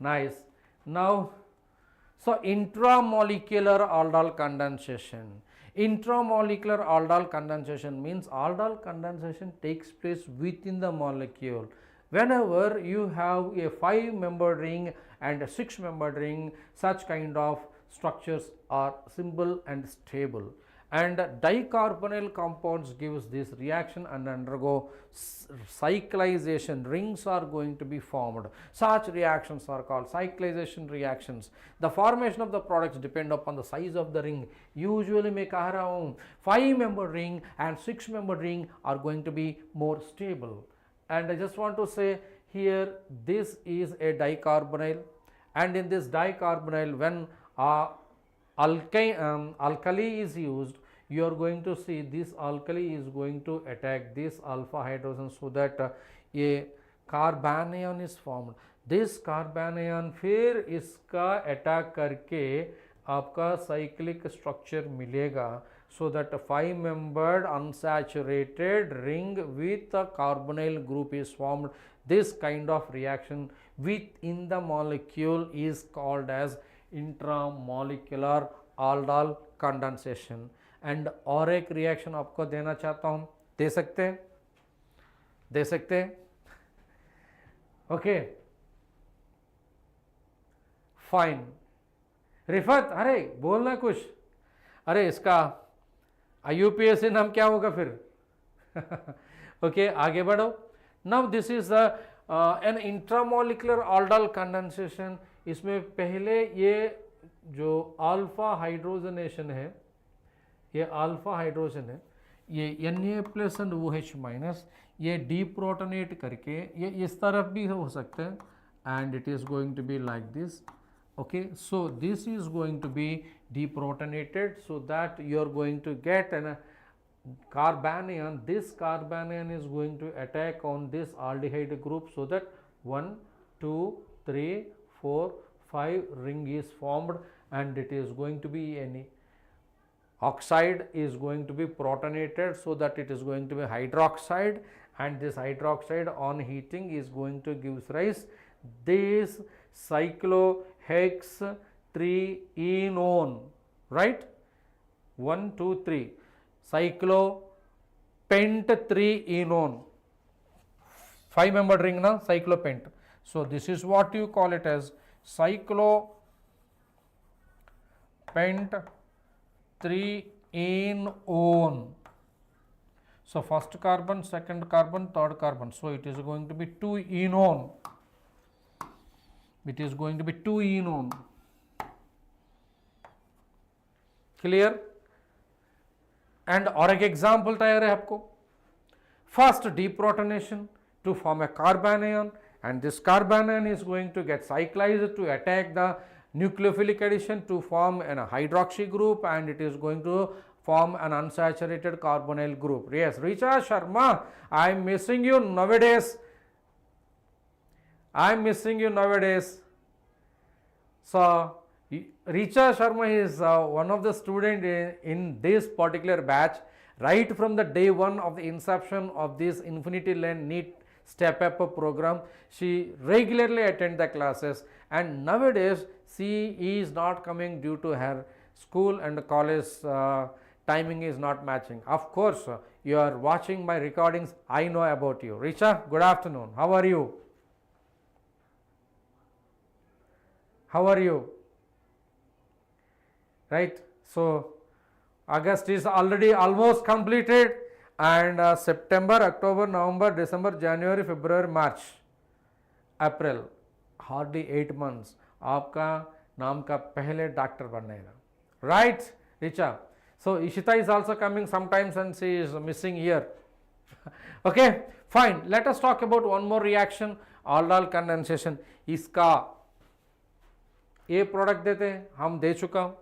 Nice. Now so intramolecular aldol condensation. Intramolecular aldol condensation means aldol condensation takes place within the molecule. Whenever you have a 5-member ring and a 6-member ring, such kind of structures are simple and stable, and dicarbonyl compounds gives this reaction and undergo cyclization. Rings are going to be formed. Such reactions are called cyclization reactions. The formation of the products depend upon the size of the ring. Usually मैं कह रहा हूँ 5-member ring and 6-member ring are going to be more stable. And I just want to say here, this is a dicarbonyl, and in this dicarbonyl, when alkali is used, you are going to see this alkali is going to attack this alpha hydrogen, so that a carbanion is formed. This carbanion फिर इसका attack करके आपका cyclic structure मिलेगा, so that a 5-membered unsaturated ring with a carbonyl group is formed. This kind of reaction within the molecule is called as intramolecular aldol condensation. And और एक reaction आपको देना चाहता हूँ, दे सकते हैं, दे सकते हैं. Okay, fine. रिफत, अरे बोलना कुछ. अरे इसका IUPAC नाम क्या होगा फिर? ओके, आगे बढ़ो. Now this is an intramolecular aldol condensation. इसमें पहले ये जो अल्फा हाइड्रोजनेशन है, ये अल्फा हाइड्रोजन है, ये Na plus and OH minus, ये डीप्रोटोनेट करके ये इस तरफ भी हो सकते हैं, and it is going to be like this. Okay, so this is going to be deprotonated, so that you are going to get an carbanion. This carbanion is going to attack on this aldehyde group, so that 1, 2, 3, 4, 5 ring is formed, and it is going to be any oxide is going to be protonated, so that it is going to be hydroxide, and this hydroxide on heating is going to give rise this cyclohex 3-enone. right? 1, 2, 3. Cyclopent 3 enone. 5-membered ring na cyclopent. So this is what you call it as cyclopent 3 enone. So first carbon, second carbon, third carbon. So it is going to be 2 enone. It is going to be 2 enone. Clear? And और एक example तैयार है आपको. First deprotonation to form a carbanion, and this carbanion is going to get cyclized to attack the nucleophilic addition to form a hydroxy group, and it is going to form an unsaturated carbonyl group. Yes, Richa Sharma, I am missing you nowadays. I am missing you nowadays. So Richa Sharma is one of the student in this particular batch. Right from the day one of the inception of this Infinity Learn NEET Step Up program, she regularly attend the classes, and nowadays she is not coming due to her school and college timing is not matching. Of course, you are watching my recordings, I know about you. Richa, good afternoon. How are you? How are you? Right? So August is already almost completed, and September, October, November, December, January, February, March, April, hardly 8 months. आपका नाम का पहले doctor बनेगा, right, Richa? So Ishita is also coming sometimes, and she is missing here. Okay, fine. Let us talk about one more reaction, aldol condensation. इसका ये product देते हैं, हम दे चुका हूँ.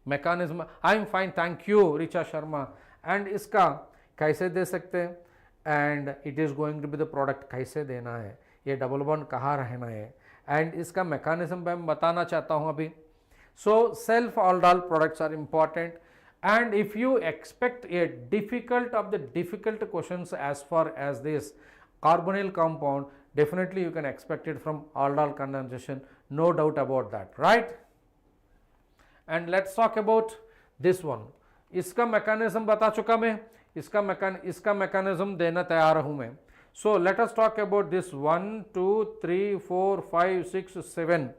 Mechanism I am fine, thank you Richa Sharma. And इसका कैसे दे सकते हैं, and it is going to be the product कैसे देना है, ये डबल बॉन्ड कहाँ रहना है, एंड इसका मैकेनिज्म मैं बताना चाहता हूँ अभी. So self aldol products are important, and if you expect a difficult of the difficult questions as far as this carbonyl compound, definitely you can expect it from aldol condensation, no doubt about that, right? And let's talk about this one. इसका mechanism बता चुका मैं, इसका mechanism देना तैयार हूं मैं. So let us talk about this 1, 2, 3, 4, 5, 6, 7.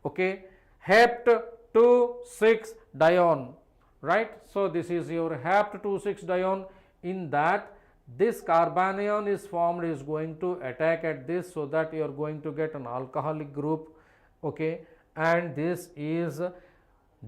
Okay, hept 2,6 dione, right? So this is your hept 2,6 dione. In that, this carbanion is formed, is going to attack at this, so that you are going to get an alcoholic group. Okay, and this is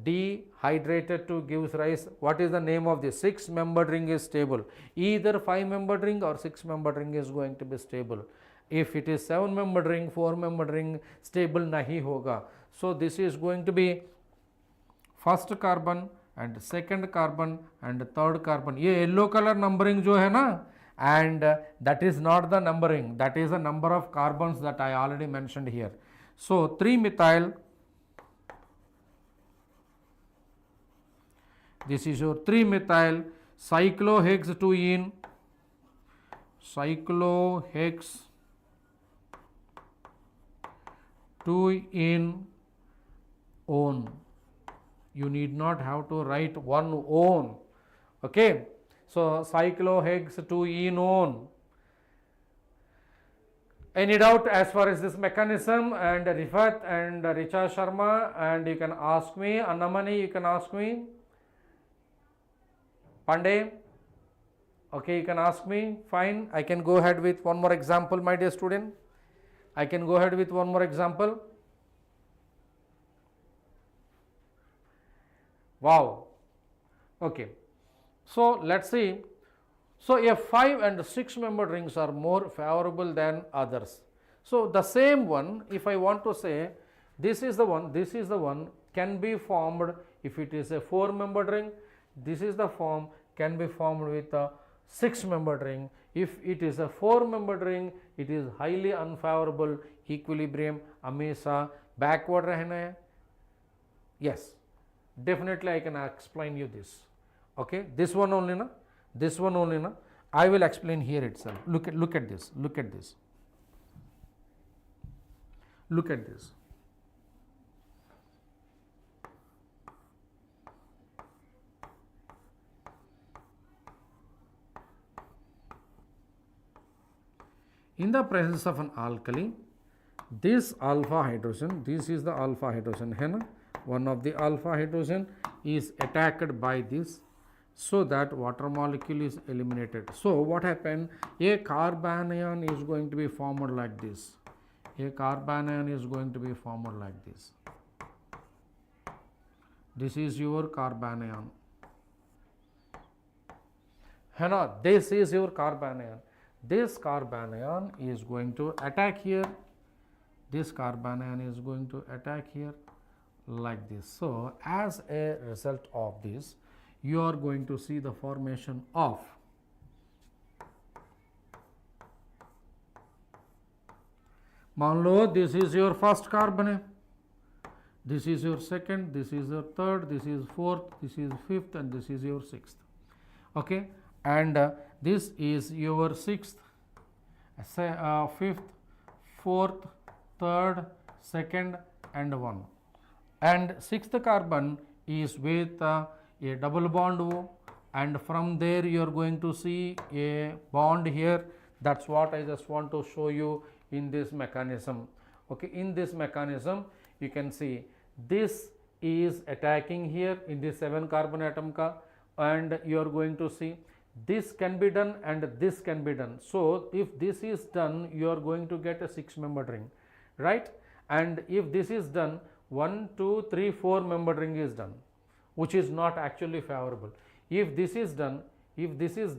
dehydrated to gives rise. What is the name of this? 6-membered ring is stable. Either 5-membered ring or 6-membered ring is going to be stable. If it is 7-membered ring, 4-membered ring, stable nahi hoga. So this is going to be first carbon and second carbon and third carbon. ये yellow color numbering जो है ना, and that is not the numbering, that is the number of carbons that I already mentioned here. So 3-methyl, this is your 3-methyl cyclohex 2-ene, cyclohex 2-ene one. You need not have to write one one. Okay, so cyclohex 2-ene one. Any doubt as far as this mechanism? And Rifat and Richa Sharma, and you can ask me. Annamani, you can ask me. Pandey, okay, you can ask me. Fine, I can go ahead with one more example, my dear student. I can go ahead with one more example. Wow. Okay, so let's see. So a 5 and 6-membered rings are more favorable than others. So the same one, if I want to say this is the one can be formed if it is a 4-membered ring. This is the form can be formed with a 6-membered ring. If it is a 4-membered ring, it is highly unfavorable, equilibrium हमेशा backward रहना है. Yes, definitely I can explain you this. Okay, this one only na, this one only na. I will explain here itself. Look at this. Look at this. Look at this. In the presence of an alkali, this alpha hydrogen, this is the alpha hydrogen, है ना, one of the alpha hydrogen is attacked by this, so that water molecule is eliminated. So what happened, a carbanion is going to be formed like this, a carbanion is going to be formed like this. This is your carbanion, है ना, this is your carbanion. This carbanion is going to attack here, this carbanion is going to attack here like this. So as a result of this, you are going to see the formation of मान लो this is your first carbon है, this is your second, this is your third, this is fourth, this is fifth, and this is your sixth. Okay, and this is your sixth, fifth, fourth, third, second, and one. And sixth carbon is with a double bond O, and from there you are going to see a bond here. That's what I just want to show you in this mechanism. Okay, in this mechanism you can see this is attacking here in this 7 carbon atom ka, and you are going to see this can be done and this can be done. So if this is done, you are going to get a 6-membered ring, right? And if this is done, 1, 2, 3, 4-membered ring is done, which is not actually favorable. If this is done, this is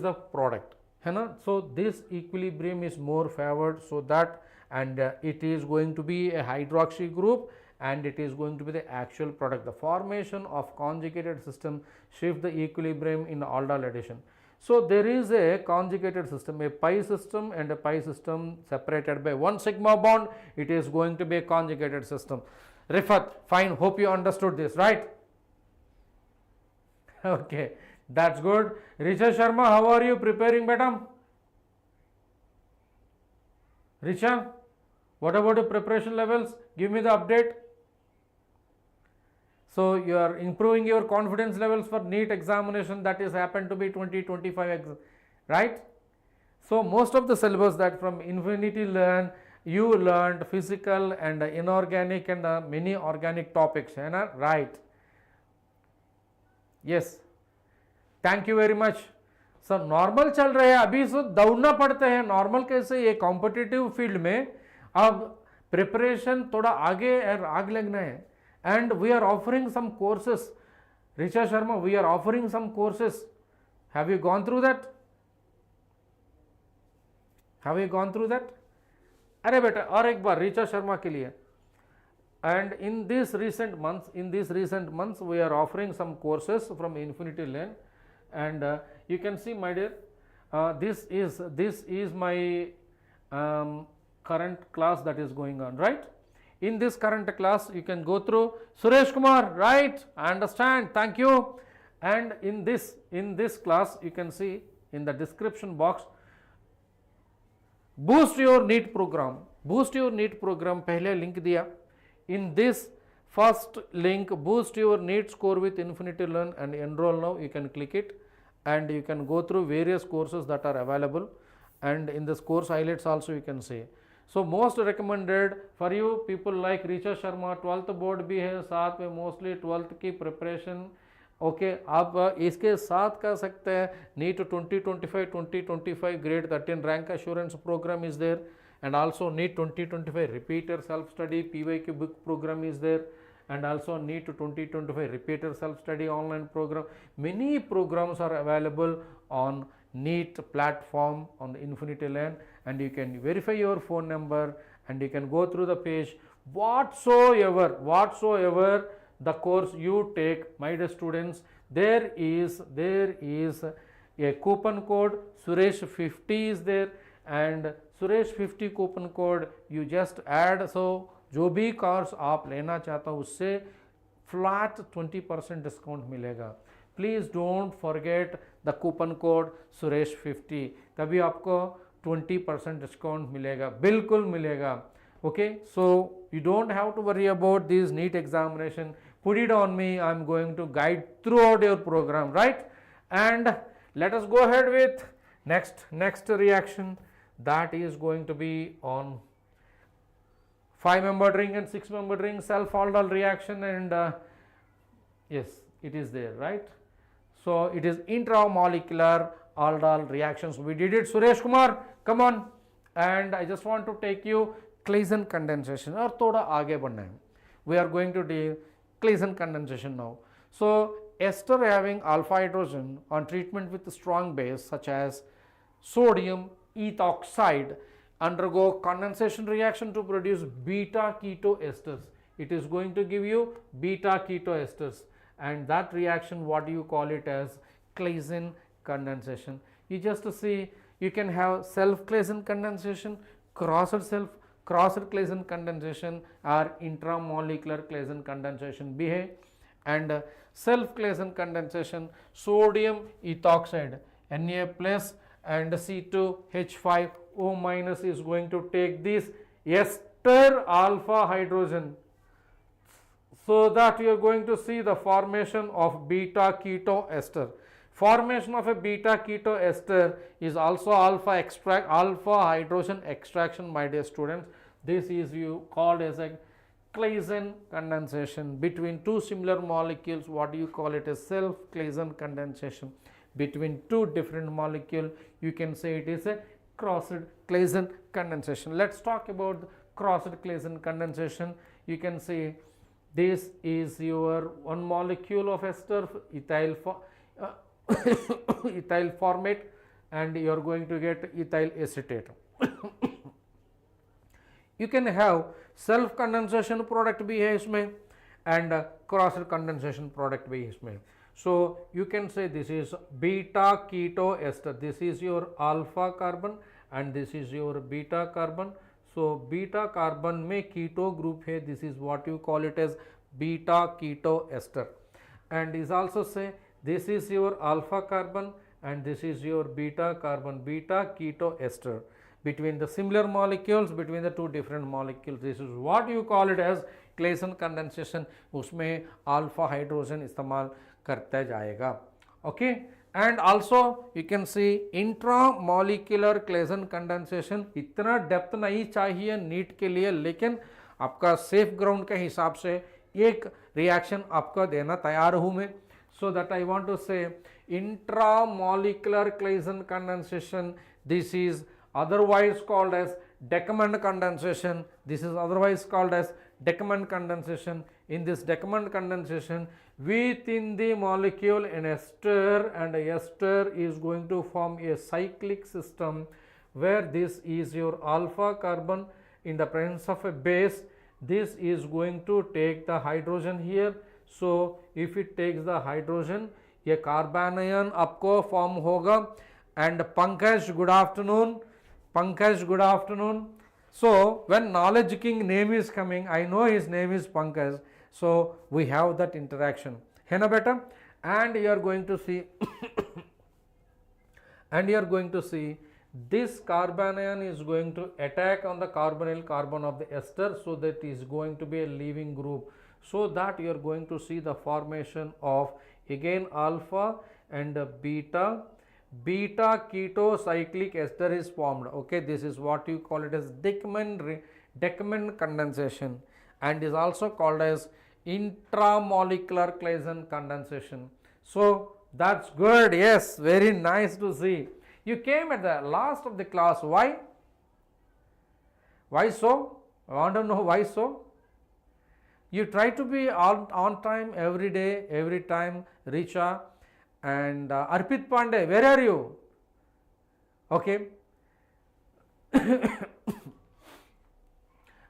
the product, है ना? So this equilibrium is more favored, so that, and it is going to be a hydroxy group, and it is going to be the actual product. The formation of conjugated system shift the equilibrium in aldol addition. So there is a conjugated system, a pi system and a pi system separated by 1 sigma bond. It is going to be a conjugated system. Rifat, fine, hope you understood this, right? Okay, that's good. Richa Sharma, how are you preparing, beta? Richa, what about your preparation levels? Give me the update. So you are improving your confidence levels for NEET examination, that is happened to be 2025, right? So most of the syllabus that from Infinity Learn, you learned physical and inorganic and many organic topics, है ना? Right? Yes. Thank you very much. So normal चल रहे हैं अभी, so दौड़ना पड़ता है. Normal कैसे, ये कॉम्पिटिटिव फील्ड में अब प्रिपरेशन थोड़ा आगे आग लगना है. And we are offering some courses. Richa Sharma, we are offering some courses. Have you gone through that? Have you gone through that? अरे बेटा और एक बार रिचा शर्मा के लिए. And in these recent months, we are offering some courses from Infinity Learn, and you can see, my dear, this is my current class that is going on, right? In this current class, you can go through Suresh Kumar, right? I understand. Thank you. And in this class, you can see in the description box, boost your NEET program. Boost your NEET program. पहले link दिया. In this first link, boost your NEET score with Infinity Learn and enroll now. You can click it, and you can go through various courses that are available. And in this course highlights also you can see. So most recommended for you people like Richa Sharma, 12th board भी है साथ में, mostly 12th की preparation. Okay, आप इसके साथ कर सकते हैं. NEET 2025 grade 13 rank assurance program is there, and also NEET 2025 repeater self study PYQ book program is there, and also NEET 2025 repeater self study online program. Many programs are available on NEET platform on the Infinity Learn, and you can verify your phone number and you can go through the page. Whatsoever the course you take, my dear students, there is a coupon code Suresh 50 is there, and Suresh 50 coupon code you just add. So जो भी course आप लेना चाहता हो उससे flat 20% discount मिलेगा. Please don't forget the coupon code Suresh 50, तभी आपको 20% discount मिलेगा, बिल्कुल मिलेगा. Okay, so you don't have to worry about this NEET examination. Put it on me. I am going to guide throughout your program, right? And let us go ahead with Next reaction, that is going to be on 5-membered ring and 6-membered ring self aldol reaction, and yes, it is there, right? So it is intramolecular aldol reactions. We did it, Suresh Kumar, come on. And I just want to take you Claisen condensation, or thoda aage badhna hai. We are going to do Claisen condensation now. So ester having alpha hydrogen on treatment with a strong base such as sodium ethoxide undergo condensation reaction to produce beta keto esters. It is going to give you beta keto esters, and that reaction, what do you call it as? Claisen condensation. You just see, you can have self Claisen condensation, crossed Claisen condensation, or intramolecular Claisen condensation behave. And self Claisen condensation, sodium ethoxide Na plus and C2H5O minus is going to take this ester alpha hydrogen, so that you are going to see the formation of beta keto ester. Formation of a beta keto ester is also alpha hydrogen extraction, my dear students. This is called as a Claisen condensation between two similar molecules. What do you call it as? Self Claisen condensation between two different molecules. You can say it is a crossed Claisen condensation. Let's talk about crossed Claisen condensation. You can say this is your one molecule of ester, ethyl formate, and you are going to get ethyl acetate. You can have self condensation product भी है इसमें and cross condensation product भी इसमें. So you can say this is beta keto ester. This is your alpha carbon and this is your beta carbon. So beta carbon में keto group है. This is what you call it as beta keto ester. And is also say this is your alpha carbon and this is your beta carbon, beta keto ester. Between the similar molecules, between the two different molecules, this is what you call it as Claisen condensation. उसमें alpha hydrogen इस्तेमाल करता जाएगा. Okay, and also you can see intramolecular Claisen condensation. इतना depth नहीं चाहिए NEET के लिए, लेकिन आपका safe ground के हिसाब से एक reaction आपको देना तैयार हूँ मैं. So that I want to say intramolecular Claisen condensation. This is otherwise called as Deckman condensation. This is otherwise called as Deckman condensation. In this Deckman condensation, within the molecule an ester, and a ester is going to form a cyclic system where this is your alpha carbon in the presence of a base. This is going to take the hydrogen here. So if it takes the hydrogen, ये carbanion आपको form होगा. And Pankaj, good afternoon. Pankaj, good afternoon. So when knowledge king name is coming, I know his name is Pankaj. So we have that interaction. है ना बेटा? And you are going to see and you are going to see this carbanion is going to attack on the carbonyl carbon of the ester, so that is going to be a leaving group, so that you are going to see the formation of again alpha and beta keto cyclic ester is formed. Okay, this is what you call it as Deckman condensation, and is also called as intramolecular Claisen condensation. So that's good. Yes, very nice to see. You came at the last of the class. Why? Why so? I want to know why so. You try to be on time every day, every time. Richa and Arpit Pandey, where are you? Okay.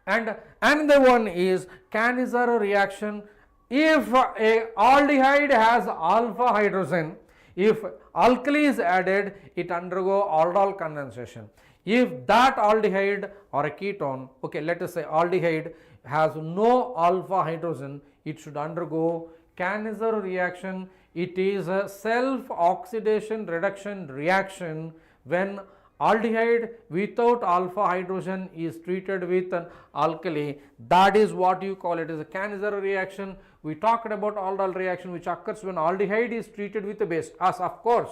And another one is Cannizzaro reaction. If a aldehyde has alpha hydrogen, if alkali is added, it undergo aldol condensation. If that aldehyde or a ketone, okay, let us say aldehyde has no alpha hydrogen, it should undergo Cannizzaro reaction. It is a self-oxidation reduction reaction when aldehyde without alpha hydrogen is treated with an alkali. That is what you call it as a Cannizzaro reaction. We talked about aldol reaction which occurs when aldehyde is treated with a base. As of course,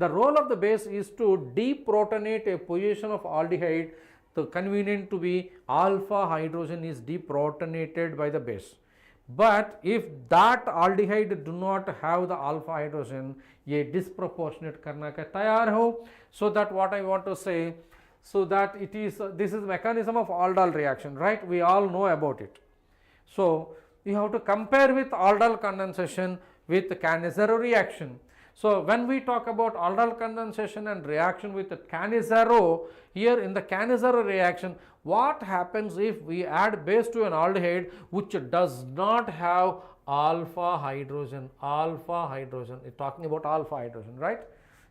The role of the base is to deprotonate a position of aldehyde. The convenient to be alpha hydrogen is deprotonated by the base. But if that aldehyde do not have the alpha hydrogen, ये disproportionate करना का तैयार हो. So that what I want to say, so that it is this is mechanism of Aldol reaction, right? We all know about it. So you have to compare with Aldol condensation with Cannizzaro reaction. So when we talk about Aldol condensation and reaction with the Cannizzaro, here in the Cannizzaro reaction, what happens if we add base to an aldehyde which does not have alpha hydrogen? Alpha hydrogen, it's talking about alpha hydrogen, right?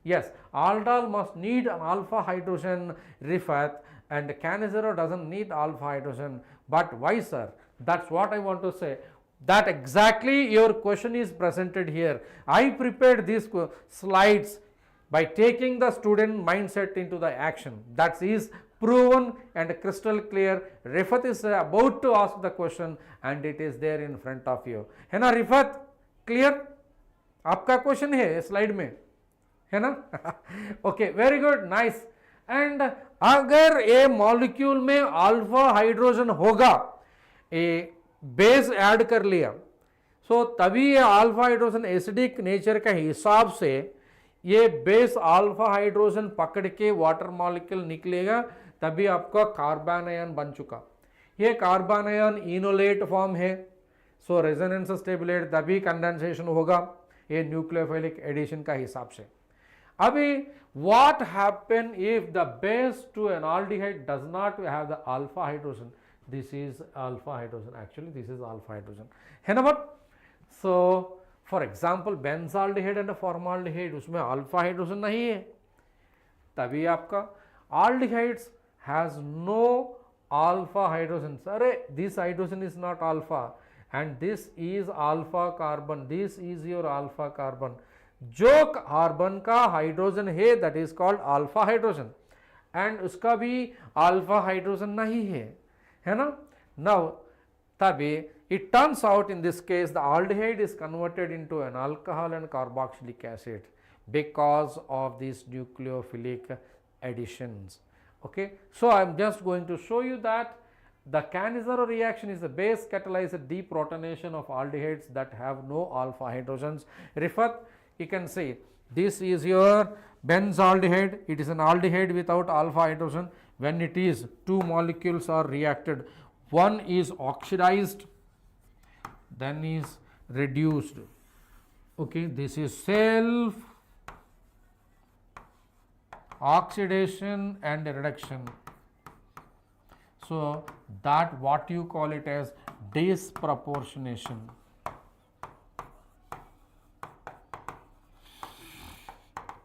Yes, aldol must need an alpha hydrogen, Rifat, and Cannizzaro doesn't need alpha hydrogen. But why, sir? That's what I want to say. That exactly your question is presented here. I prepared these slides by taking the student mindset into the action. That is proven and crystal clear. Rifat is about to ask the question and it is there in front of you. है ना Rifat? Clear? आपका question है slide में, है ना? Okay, very good, nice. And अगर ए molecule में alpha hydrogen होगा, ए बेस ऐड कर लिया, सो तभी ये अल्फा हाइड्रोजन एसिडिक नेचर का हिसाब से ये बेस अल्फा हाइड्रोजन पकड़ के वाटर मॉलिक्यूल निकलेगा, तभी आपका कार्बन आयन बन चुका. ये कार्बन आयन इनोलेट फॉर्म है, सो रेजोनेंस स्टेबुलेट, तभी कंडेंसेशन होगा ये न्यूक्लियोफिलिक एडिशन का हिसाब से. अभी what happen if the base to an aldehyde does not have the alpha hydrogen? This is alpha hydrogen, actually this is alpha hydrogen, है ना. But so for example benzaldehyde and formaldehyde, उसमें alpha hydrogen नहीं है, तभी आपका aldehydes has no alpha hydrogen. अरे this hydrogen is not alpha and this is alpha carbon, this is your alpha carbon. जो carbon का हाइड्रोजन है that is called alpha hydrogen and उसका भी alpha hydrogen नहीं है ना. Now तभी it turns out in this case the aldehyde is converted into an alcohol and carboxylic acid because of these nucleophilic additions. Okay, so I am just going to show you that the Cannizzaro reaction is a base catalyzed deprotonation of aldehydes that have no alpha hydrogens. Rifat, you can see this is your benzaldehyde, it is an aldehyde without alpha hydrogen. When it is two molecules are reacted, one is oxidized, then is reduced. Okay, this is self oxidation and reduction. So that what you call it as disproportionation.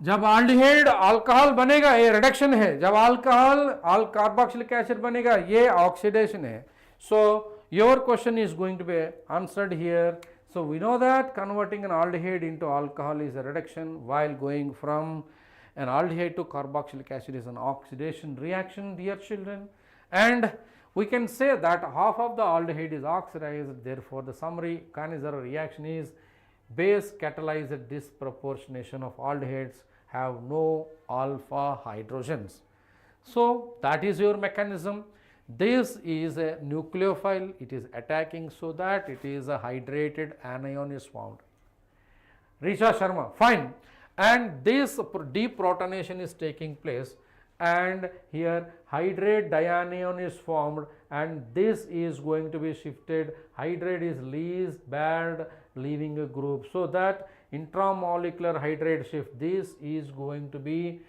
जब aldehyde alcohol बनेगा ये reduction है, जब alcohol carboxylic acid बनेगा ये oxidation है. So your question is going to be answered here. So we know that converting an aldehyde into alcohol is a reduction, while going from an aldehyde to carboxylic acid is an oxidation reaction, dear children. And we can say that half of the aldehyde is oxidized. Therefore the summary Cannizzaro reaction is base catalyzed disproportionation of aldehydes have no alpha hydrogens. So that is your mechanism. This is a nucleophile, it is attacking so that it is a hydrated anion is found. Risha Sharma, fine. And this deprotonation is taking place and here hydrate dianion is formed and this is going to be shifted. Hydrate is least bad leaving a group, so that intramolecular hydrate shift, this is going to be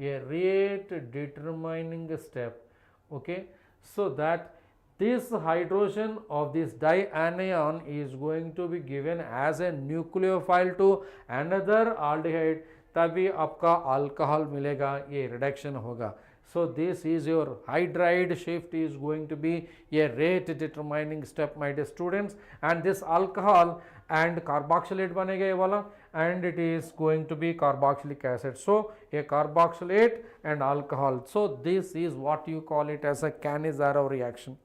a rate determining step. Okay, so that this hydrogen of this dianion is going to be given as a nucleophile to another aldehyde, तभी आपका alcohol मिलेगा, ये reduction होगा. So this is your hydride shift is going to be a rate determining step, my dear students, and this alcohol and carboxylate बनेगा ये वाला and it is going to be carboxylic acid. So a carboxylate and alcohol. So this is what you call it as a Cannizzaro reaction.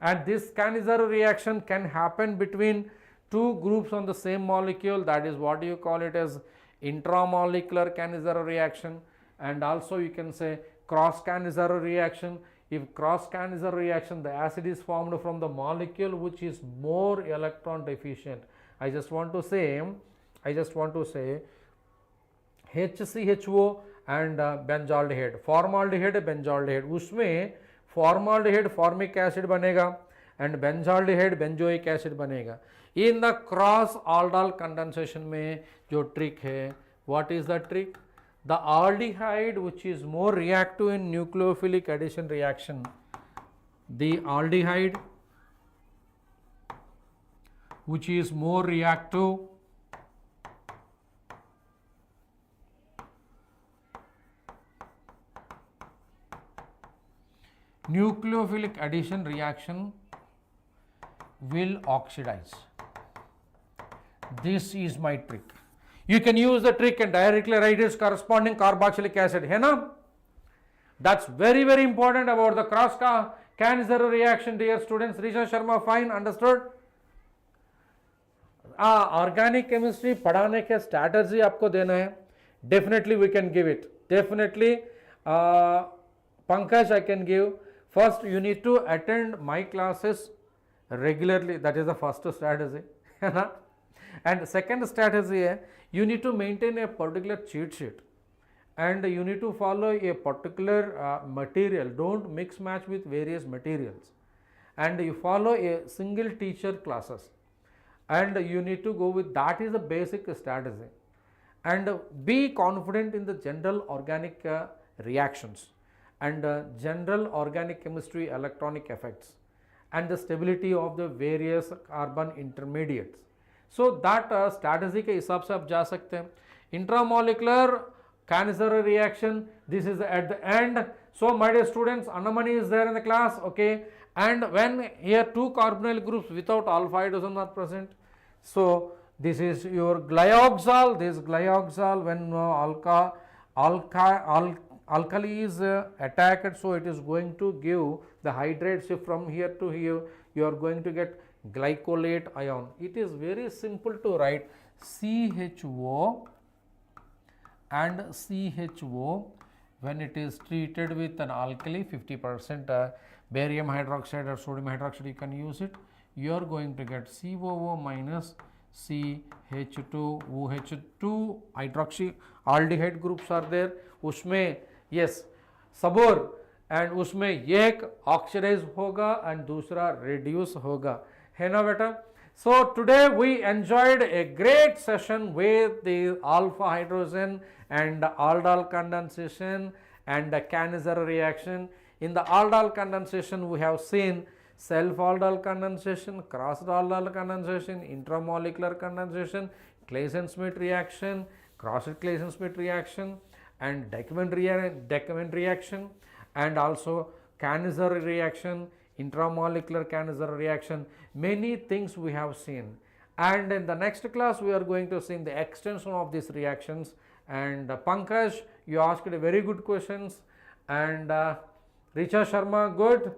And this Cannizzaro reaction can happen between two groups on the same molecule, that is what you call it as intramolecular can-Zero reaction, and also you can say cross can-Zero reaction. If cross can-Zero reaction, the acid is formed from the molecule which is more electron deficient. I just want to say HCHO and benzaldehyde, formaldehyde benzaldehyde, उसमें formaldehyde formic acid बनेगा and benzaldehyde benzoic acid बनेगा. In the cross aldol condensation में जो trick है, what is the trick? The aldehyde which is more reactive in nucleophilic addition reaction, the aldehyde which is more reactive nucleophilic addition reaction will oxidize. This is my trick. You can use the trick and directly write its corresponding carboxylic acid, है ना? That's very very important about the cross can-Zero reaction, dear students. Risha Sharma, fine, understood? Organic chemistry पढ़ाने के strategy आपको देना है. Definitely we can give it. Definitely, Pankaj, I can give. First, you need to attend my classes regularly. That is the first strategy, है ना? And second strategy है, you need to maintain a particular cheat sheet and you need to follow a particular material. Don't mix match with various materials, and you follow a single teacher classes, and you need to go with that. Is the basic strategy. And be confident in the general organic reactions and general organic chemistry electronic effects and the stability of the various carbon intermediates. So that strategy के हिसाब से आप जा सकते हैं. Intramolecular can-Zero reaction, this is at the end. So my dear students, Anamani is there in the class, okay, and when here two carbonyl groups without alpha hydrogen are present, so this is your glyoxal. This glyoxal, when alkali is attacked, so it is going to give the hydrates. From here to here you are going to get glycolate ion. It is very simple to write CHO and CHO when it is treated with an alkali 50% barium hydroxide or sodium hydroxide, you can use it. You are going to get COO minus CH2 OH2 hydroxy aldehyde groups are there. उसमें yes Sabour and उसमें एक oxidise होगा and दूसरा reduce होगा, है ना बेटा? So today we enjoyed a great session with the alpha hydrogen and aldol condensation and the can-Zero reaction. In the aldol condensation we have seen self-aldol condensation, cross-aldol condensation, intramolecular condensation, Claisen-Smith reaction, cross-Claisen-Smith reaction, and Dechman reaction, and also can-Zero reaction, intramolecular can-Zero reaction. Many things we have seen, and in the next class we are going to see the extension of these reactions. And Pankaj, you asked very good questions, and Richa Sharma, good,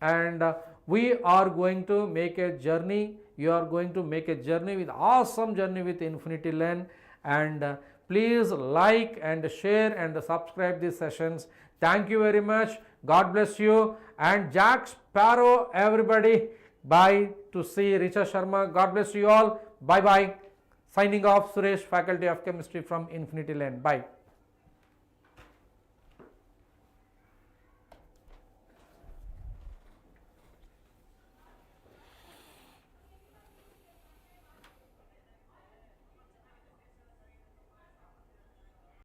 and we are going to make a journey. You are going to make a journey with awesome journey with Infinity Learn, and please like and share and subscribe these sessions. Thank you very much. God bless you. And Jack Sparrow, everybody, bye. To see Richa Sharma, God bless you all. Bye bye. Signing off, Suresh, Faculty of Chemistry from Infinity Learn. Bye.